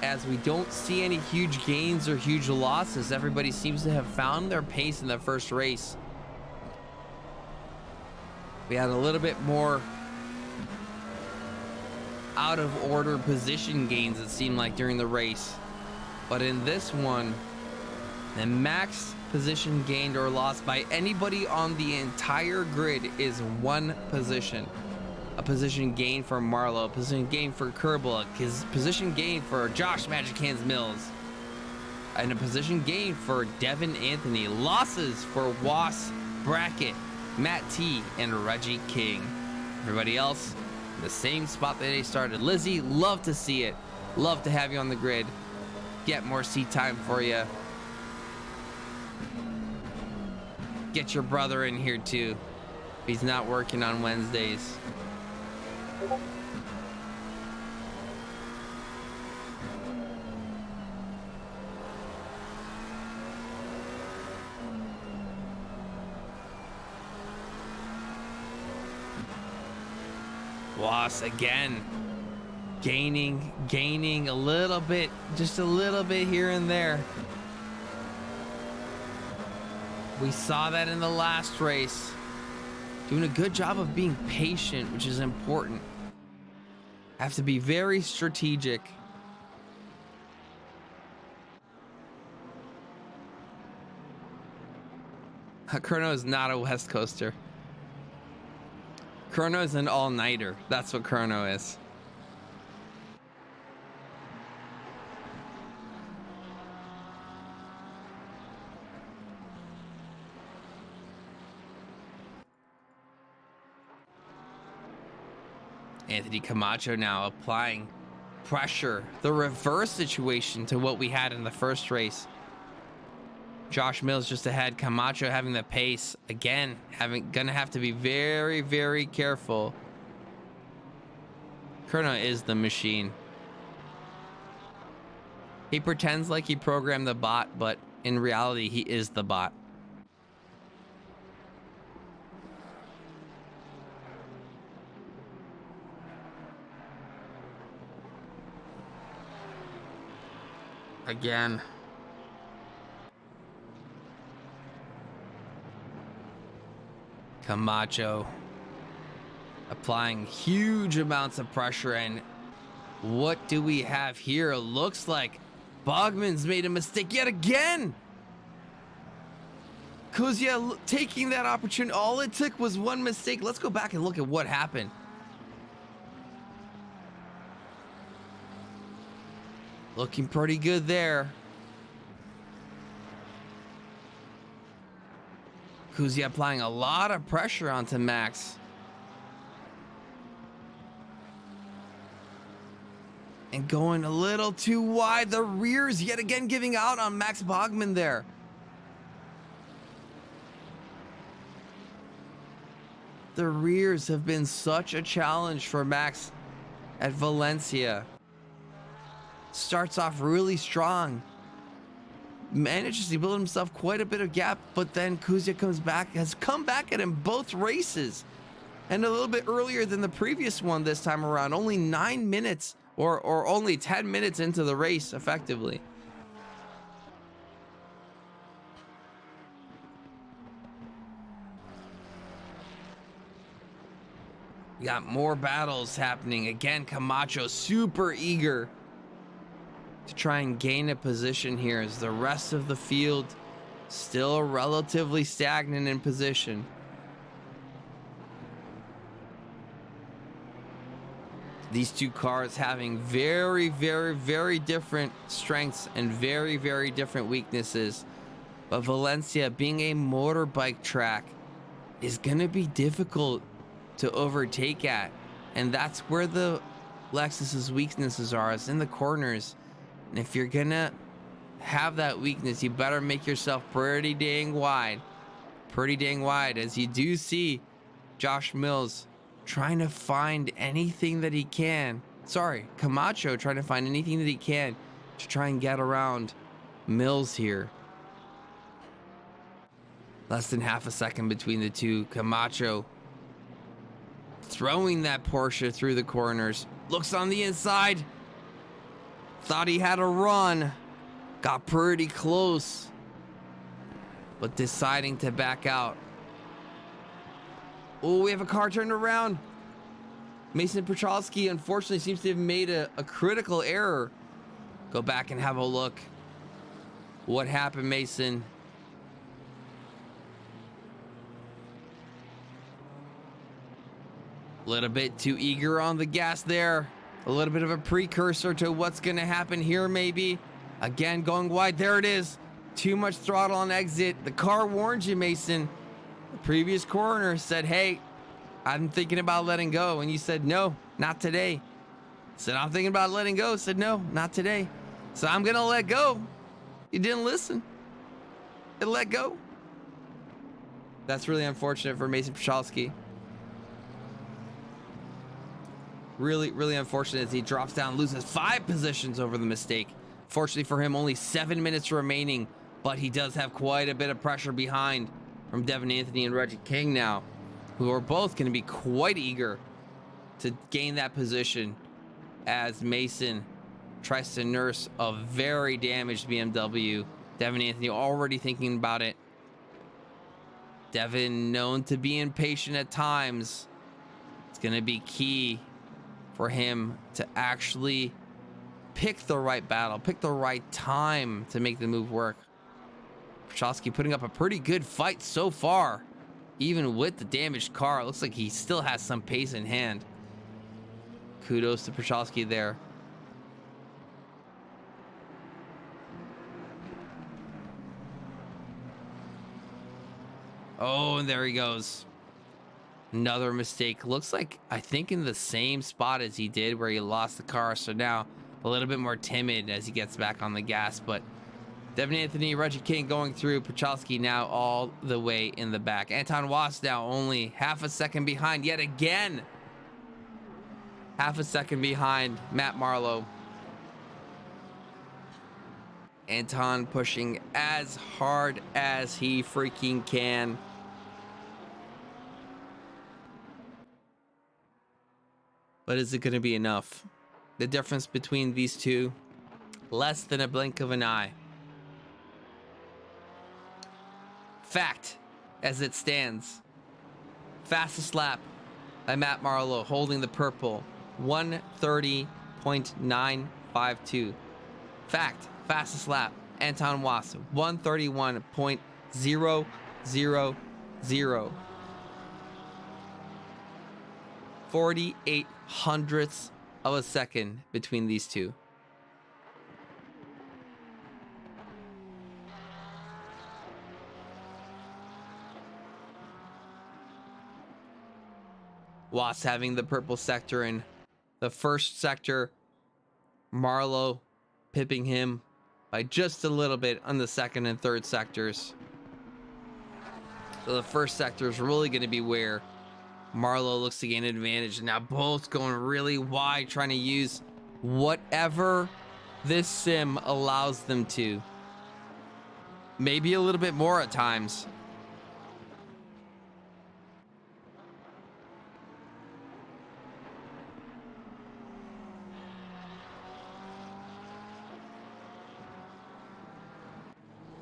as we don't see any huge gains or huge losses. Everybody seems to have found their pace in the first race. We had a little bit more out of order position gains, it seemed like, during the race. But in this one, the max position gained or lost by anybody on the entire grid is 1 position. A position gain for Marlowe, a position gain for Kerbal, his position gain for Josh Magic Hands Mills, and a position gain for Devin Anthony. Losses for Was, Brackett, Matt T, and Reggie King. Everybody else, the same spot that they started. Lizzie, love to see it. Love to have you on the grid. Get more seat time for you. Get your brother in here too. He's not working on Wednesdays. Was again gaining a little bit, just a little bit here and there. We saw that in the last race. Doing a good job of being patient, which is important. Have to be very strategic. Chrono is not a West Coaster. Chrono is an all-nighter. That's what Chrono is. Anthony Camacho now applying pressure. The reverse situation to what we had in the first race. Josh Mills just ahead. Camacho having the pace. Again, gonna have to be very, very careful. Chrono is the machine. He pretends like he programmed the bot, but in reality, he is the bot. Again. Camacho applying huge amounts of pressure, and what do we have here? It looks like Bogman's made a mistake yet again. Kuzia taking that opportunity. All it took was one mistake. Let's go back and look at what happened. Looking pretty good there. Kuzia applying a lot of pressure onto Max. And going a little too wide. The rears yet again giving out on Max Bogman there. The rears have been such a challenge for Max at Valencia. Starts off really strong. Manages to build himself quite a bit of gap, but then Kuzia has come back at him both races. And a little bit earlier than the previous one this time around. Only 9 minutes or only 10 minutes into the race, effectively. We got more battles happening. Again, Camacho super eager to try and gain a position here as the rest of the field still relatively stagnant in position. These two cars having very, very, very different strengths and very, very different weaknesses. But Valencia, being a motorbike track, is going to be difficult to overtake at. And that's where the Lexus's weaknesses are, is in the corners. And if you're going to have that weakness, you better make yourself pretty dang wide. Pretty dang wide, as you do see Josh Mills trying to find anything that he can. Sorry, Camacho trying to find anything that he can to try and get around Mills here. Less than half a second between the two. Camacho throwing that Porsche through the corners. Looks on the inside. Thought he had a run. Got pretty close. But deciding to back out. Oh, we have a car turned around. Mason Petrowski unfortunately seems to have made a critical error. Go back and have a look. What happened, Mason? A little bit too eager on the gas there. A little bit of a precursor to what's going to happen here, maybe. Again, going wide. There it is. Too much throttle on exit. The car warned you, Mason. The previous coroner said, hey, I'm thinking about letting go. And you said, no, not today. Said, I'm thinking about letting go. Said, no, not today. So I'm going to let go. You didn't listen. It let go. That's really unfortunate for Mason Petrowski. Really, really unfortunate as he drops down, loses 5 positions over the mistake. Fortunately for him, only 7 minutes remaining, but he does have quite a bit of pressure behind from Devin Anthony and Reggie King now, who are both going to be quite eager to gain that position as Mason tries to nurse a very damaged BMW. Devin Anthony already thinking about it. Devin, known to be impatient at times, it's going to be key for him to actually pick the right battle, pick the right time to make the move work. Petrowski putting up a pretty good fight so far, even with the damaged car. It looks like he still has some pace in hand. Kudos to Petrowski there. Oh, and there he goes. Another mistake. Looks like, I think, in the same spot as he did where he lost the car. So now a little bit more timid as he gets back on the gas. But Devin Anthony, Reggie King going through. Petrowski now all the way in the back. Anton Wass now only half a second behind yet again. Half a second behind Matt Marlowe. Anton pushing as hard as he freaking can. But is it going to be enough? The difference between these two, less than a blink of an eye. Fact, as it stands, fastest lap by Matt Marlowe holding the purple, 1:30.952. Fact, fastest lap, Anton Wass, 1:31.000. 48 hundredths of a second between these two. Wass having the purple sector in the first sector. Marlowe pipping him by just a little bit on the second and third sectors. So the first sector is really going to be where Marlowe looks to gain an advantage. And now both going really wide, trying to use whatever this sim allows them to. Maybe a little bit more at times.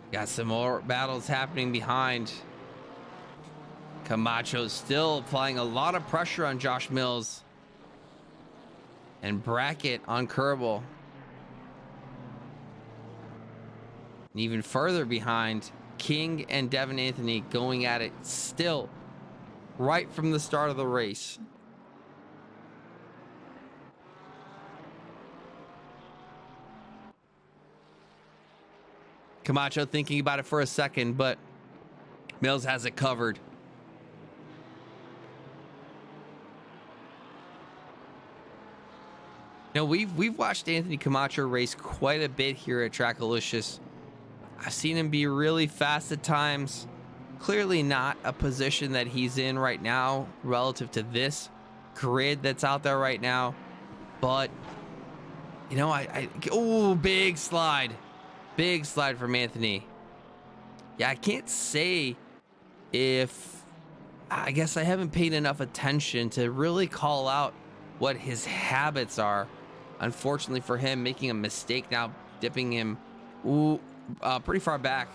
Got some more battles happening behind. Camacho still applying a lot of pressure on Josh Mills. And Brackett on Kerbal. And even further behind, King and Devin Anthony going at it still right from the start of the race. Camacho thinking about it for a second, but Mills has it covered. Now, we've watched Anthony Camacho race quite a bit here at Trackalicious. I've seen him be really fast at times. Clearly not a position that he's in right now relative to this grid that's out there right now. But, you know, oh, big slide. Big slide from Anthony. Yeah, I can't say if, I guess I haven't paid enough attention to really call out what his habits are. Unfortunately for him, making a mistake now, dipping him pretty far back.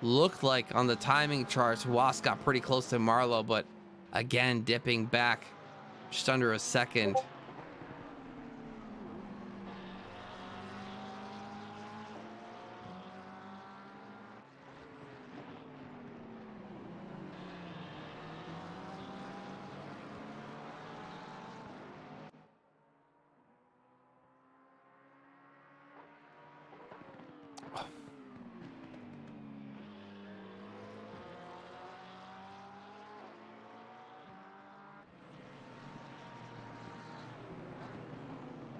Looked like on the timing charts, Wass got pretty close to Marlowe, but Again, dipping back just under a second.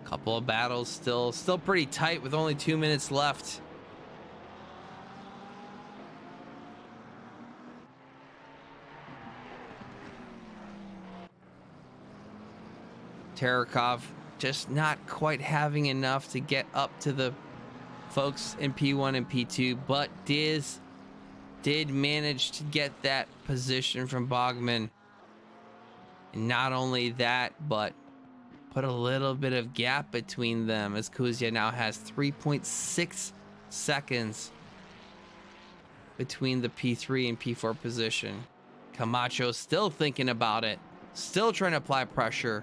Couple of battles still pretty tight with only 2 minutes left. Terekov just not quite having enough to get up to the folks in P1 and P2, but Diz did manage to get that position from Bogman. And not only that, but put a little bit of gap between them, as Kuzia now has 3.6 seconds between the P3 and P4 position. Camacho still thinking about it, still trying to apply pressure.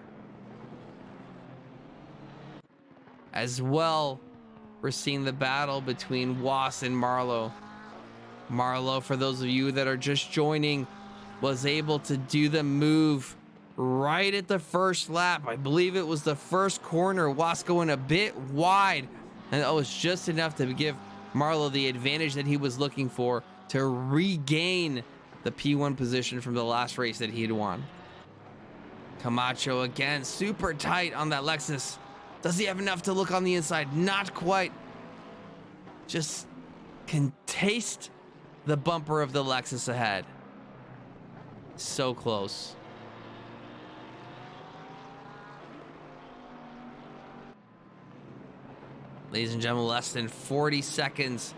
As well, we're seeing the battle between Was and Marlowe. Marlowe, for those of you that are just joining, was able to do the move right at the first lap. I believe it was the first corner. Was going a bit wide, and that was just enough to give Marlowe the advantage that he was looking for to regain the P1 position from the last race that he had won. Camacho again, super tight on that Lexus. Does he have enough to look on the inside? Not quite. Just can taste the bumper of the Lexus ahead. So close. Ladies and gentlemen, less than 40 seconds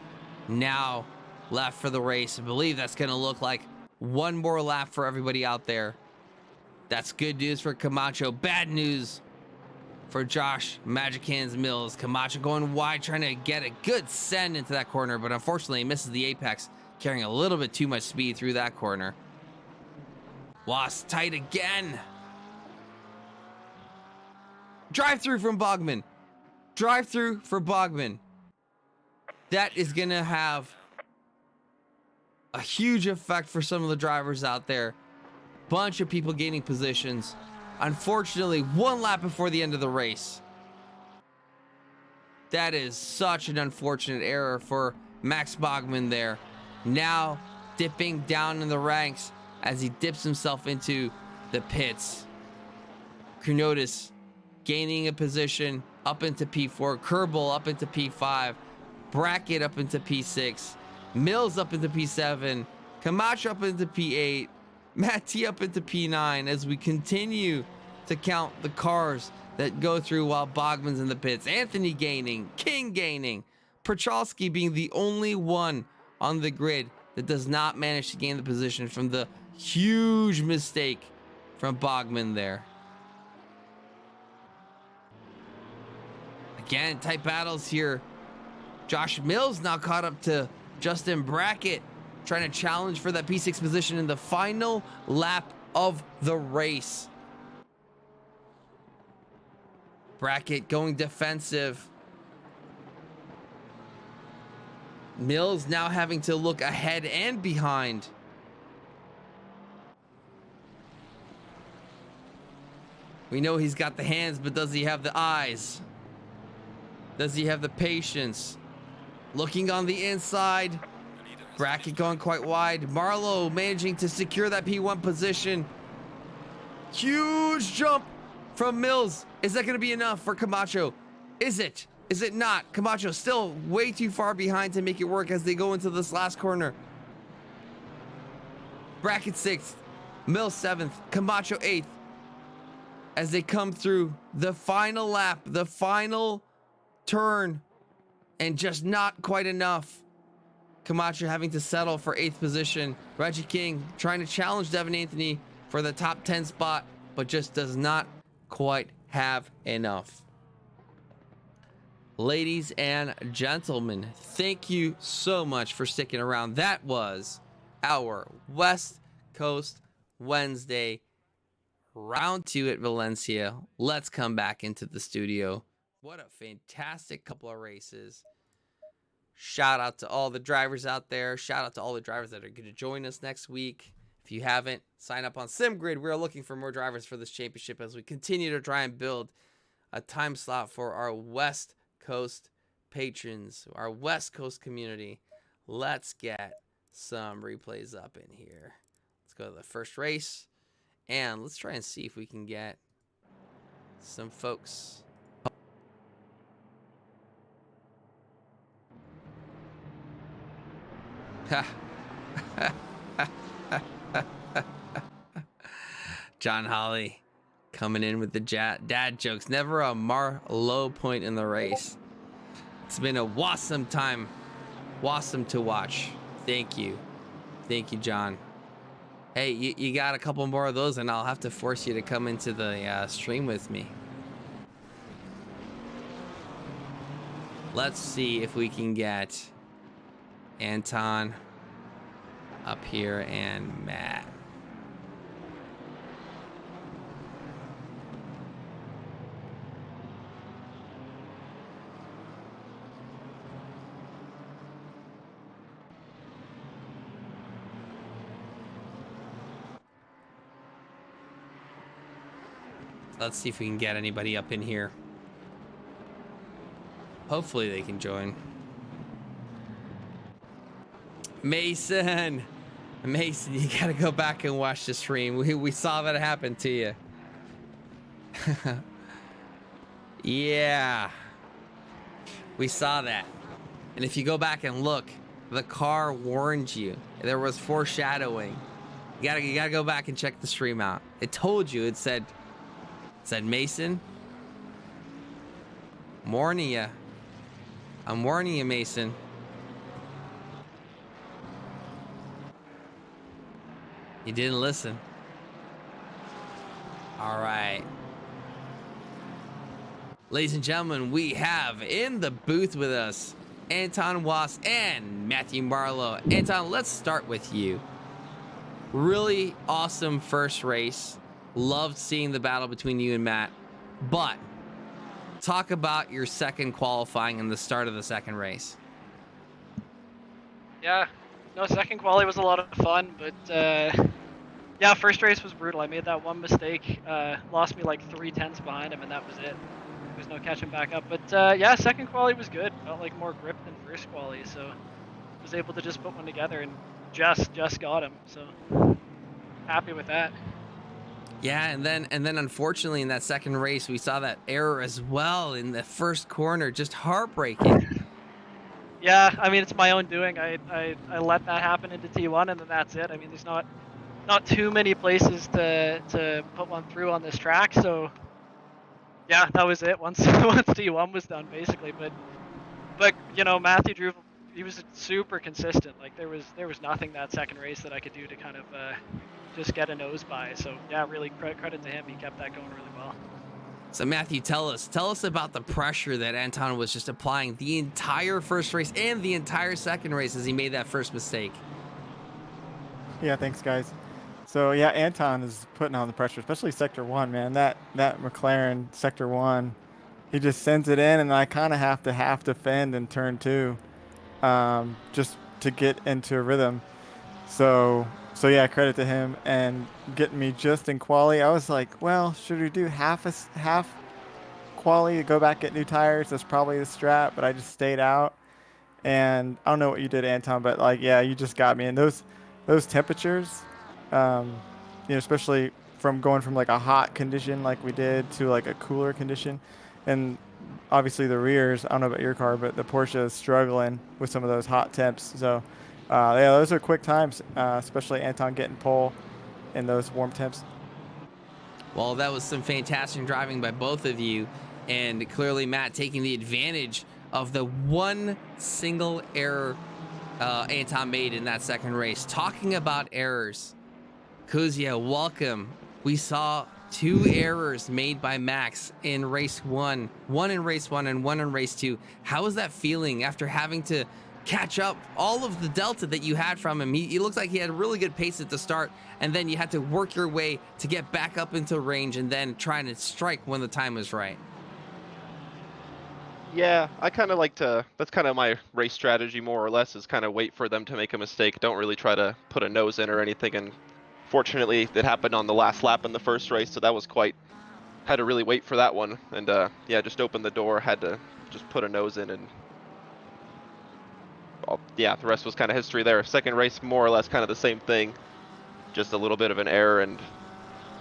now left for the race. I believe that's going to look like one more lap for everybody out there. That's good news for Camacho. Bad news for Josh Magic Hands Mills. Camacho going wide, trying to get a good send into that corner, but unfortunately misses the apex, carrying a little bit too much speed through that corner. Was tight again. Drive through from Bogman. Drive through for Bogman. That is going to have a huge effect for some of the drivers out there. Bunch of people gaining positions. Unfortunately, one lap before the end of the race. That is such an unfortunate error for Max Bogman there. Now dipping down in the ranks as he dips himself into the pits. Kunotis gaining a position up into P4. Kerbal up into P5. Brackett up into P6. Mills up into P7. Camacho up into P8. Matt T up into P9 as we continue to count the cars that go through while Bogman's in the pits. Anthony gaining, King gaining, Prochalski being the only one on the grid that does not manage to gain the position from the huge mistake from Bogman there. Again, tight battles here. Josh Mills now caught up to Justin Brackett, trying to challenge for that P6 position in the final lap of the race. Brackett going defensive. Mills now having to look ahead and behind. We know he's got the hands, but does he have the eyes? Does he have the patience? Looking on the inside. Brackett going quite wide. Marlowe managing to secure that P1 position. Huge jump from Mills. Is that going to be enough for Camacho? Is it? Is it not? Camacho still way too far behind to make it work as they go into this last corner. Brackett 6th. Mills 7th. Camacho 8th. As they come through the final lap, the final turn, and just not quite enough. Camacho having to settle for 8th position. Reggie King trying to challenge Devin Anthony for the top 10 spot, but just does not quite have enough. Ladies and gentlemen, thank you so much for sticking around. That was our West Coast Wednesday, round 2 at Valencia. Let's come back into the studio. What a fantastic couple of races. Shout out to all the drivers out there. Shout out to all the drivers that are going to join us next week. If you haven't, sign up on SimGrid. We're looking for more drivers for this championship as we continue to try and build a time slot for our West Coast patrons, our West Coast community. Let's get some replays up in here. Let's go to the first race, and let's try and see if we can get some folks. John Holly coming in with the dad jokes. Never a low point in the race. It's been a awesome time. Awesome to watch. Thank you. Thank you, John. Hey, you got a couple more of those, and I'll have to force you to come into the stream with me. Let's see if we can get Anton up here and Matt. Let's see if we can get anybody up in here. Hopefully they can join. Mason, you gotta go back and watch the stream. We saw that happen to you. Yeah, we saw that. And if you go back and look, the car warned you. There was foreshadowing. You gotta go back and check the stream out. It told you. It said Mason, I'm warning you. I'm warning you, Mason. You didn't listen. All right. Ladies and gentlemen, we have in the booth with us Anton Was and Matthew Marlowe. Anton, let's start with you. Really awesome first race. Loved seeing the battle between you and Matt. But talk about your second qualifying and the start of the second race.
Yeah, no, second quali was a lot of fun, but yeah, first race was brutal. I made that one mistake, lost me like 3/10 behind him, and that was it. There was no catching back up. But yeah, second quali was good. Felt like more grip than first quali, so was able to just put one together and just got him. So happy with that.
Yeah, and then unfortunately in that second race we saw that error as well in the first corner, just heartbreaking.
Yeah, I mean it's my own doing. I let that happen into T1, and then that's it. I mean there's not too many places to put one through on this track, so yeah, that was it. Once T1 was done basically, but you know Matthew Drew, he was super consistent. Like there was nothing that second race that I could do to kind of just get a nose by. So yeah, really credit to him. He kept that going really well.
So Matthew, tell us about the pressure that Anton was just applying the entire first race and the entire second race as he made that first mistake.
Yeah, thanks guys. So yeah, Anton is putting on the pressure, especially sector 1, man. That McLaren sector 1, he just sends it in, and I kind of have to half defend in turn 2, just to get into a rhythm. So yeah, credit to him and getting me just in quali. I was like, well, should we do half quali to go back, get new tires? That's probably the strat, but I just stayed out. And I don't know what you did, Anton, but like, yeah, you just got me. And those temperatures, you know, especially from going from like a hot condition like we did to like a cooler condition. And obviously the rears, I don't know about your car, but the Porsche is struggling with some of those hot temps. So yeah, those are quick times, especially Anton getting pole in those warm temps.
Well, that was some fantastic driving by both of you, and clearly Matt taking the advantage of the one single error Anton made in that second race. Talking about errors, Kuzia, welcome. We saw 2 errors made by Max in race 1, one in race 1 and one in race 2. How was that feeling after having to catch up all of the delta that you had from him. He looks like he had really good pace at the start, and then you had to work your way to get back up into range and then trying to strike when the time was right.
Yeah, I kind of like to, that's kind of my race strategy more or less, is kind of wait for them to make a mistake. Don't really try to put a nose in or anything. And fortunately, it happened on the last lap in the first race, so that was quite, had to really wait for that one. And yeah, just opened the door, had to just put a nose in, and yeah, the rest was kind of history there. Second race, more or less kind of the same thing, just a little bit of an error and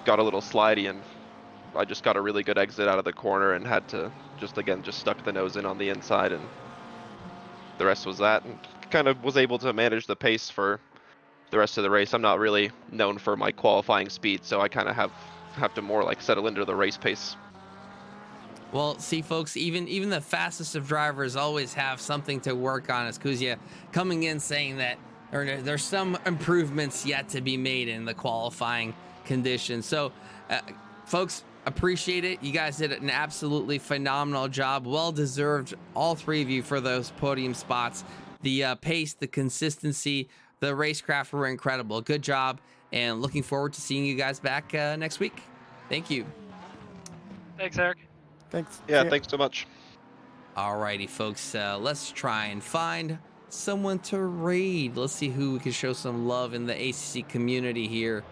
got a little slidey, and I just got a really good exit out of the corner and had to just, again, just stuck the nose in on the inside, and the rest was that, and kind of was able to manage the pace for the rest of the race. I'm not really known for my qualifying speed, so I kind of have to more like settle into the race pace.
Well, see, folks, even the fastest of drivers always have something to work on. As Kuzia coming in saying that there's some improvements yet to be made in the qualifying conditions. So, folks, appreciate it. You guys did an absolutely phenomenal job. Well deserved, all three of you, for those podium spots. The pace, the consistency, the racecraft were incredible. Good job, and looking forward to seeing you guys back next week. Thank you.
Thanks, Eric.
Thanks.
Yeah, thanks so much.
Alrighty, folks, let's try and find someone to raid. Let's see who we can show some love in the ACC community here.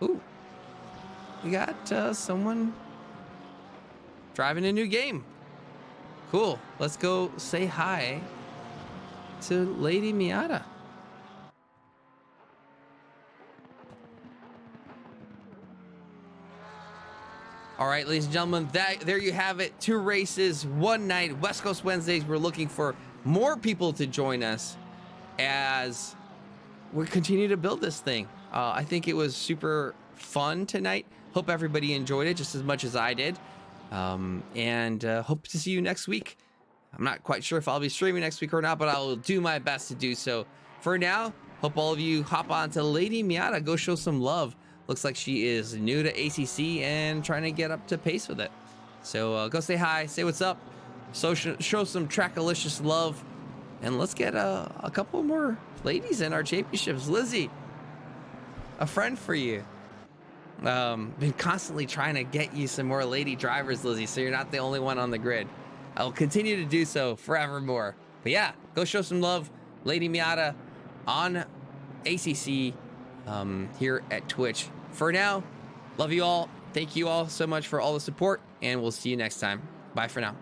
Ooh, we got someone driving a new game. Cool. Let's go say hi to Lady Miata. All right, ladies and gentlemen, there you have it. 2 races, 1 night, West Coast Wednesdays. We're looking for more people to join us as we continue to build this thing. I think it was super fun tonight. Hope everybody enjoyed it just as much as I did. And hope to see you next week. I'm not quite sure if I'll be streaming next week or not, but I'll do my best to do so. For now, hope all of you hop on to Lady Miata. Go show some love. Looks like she is new to ACC and trying to get up to pace with it. So go say hi, say what's up, show some Trackalicious love, and let's get a couple more ladies in our championships. Lizzie, a friend for you. Been constantly trying to get you some more lady drivers, Lizzie, so you're not the only one on the grid. I'll continue to do so forevermore. But yeah, go show some love, Lady Miata on ACC here at Twitch. For now, love you all. Thank you all so much for all the support, and we'll see you next time. Bye for now.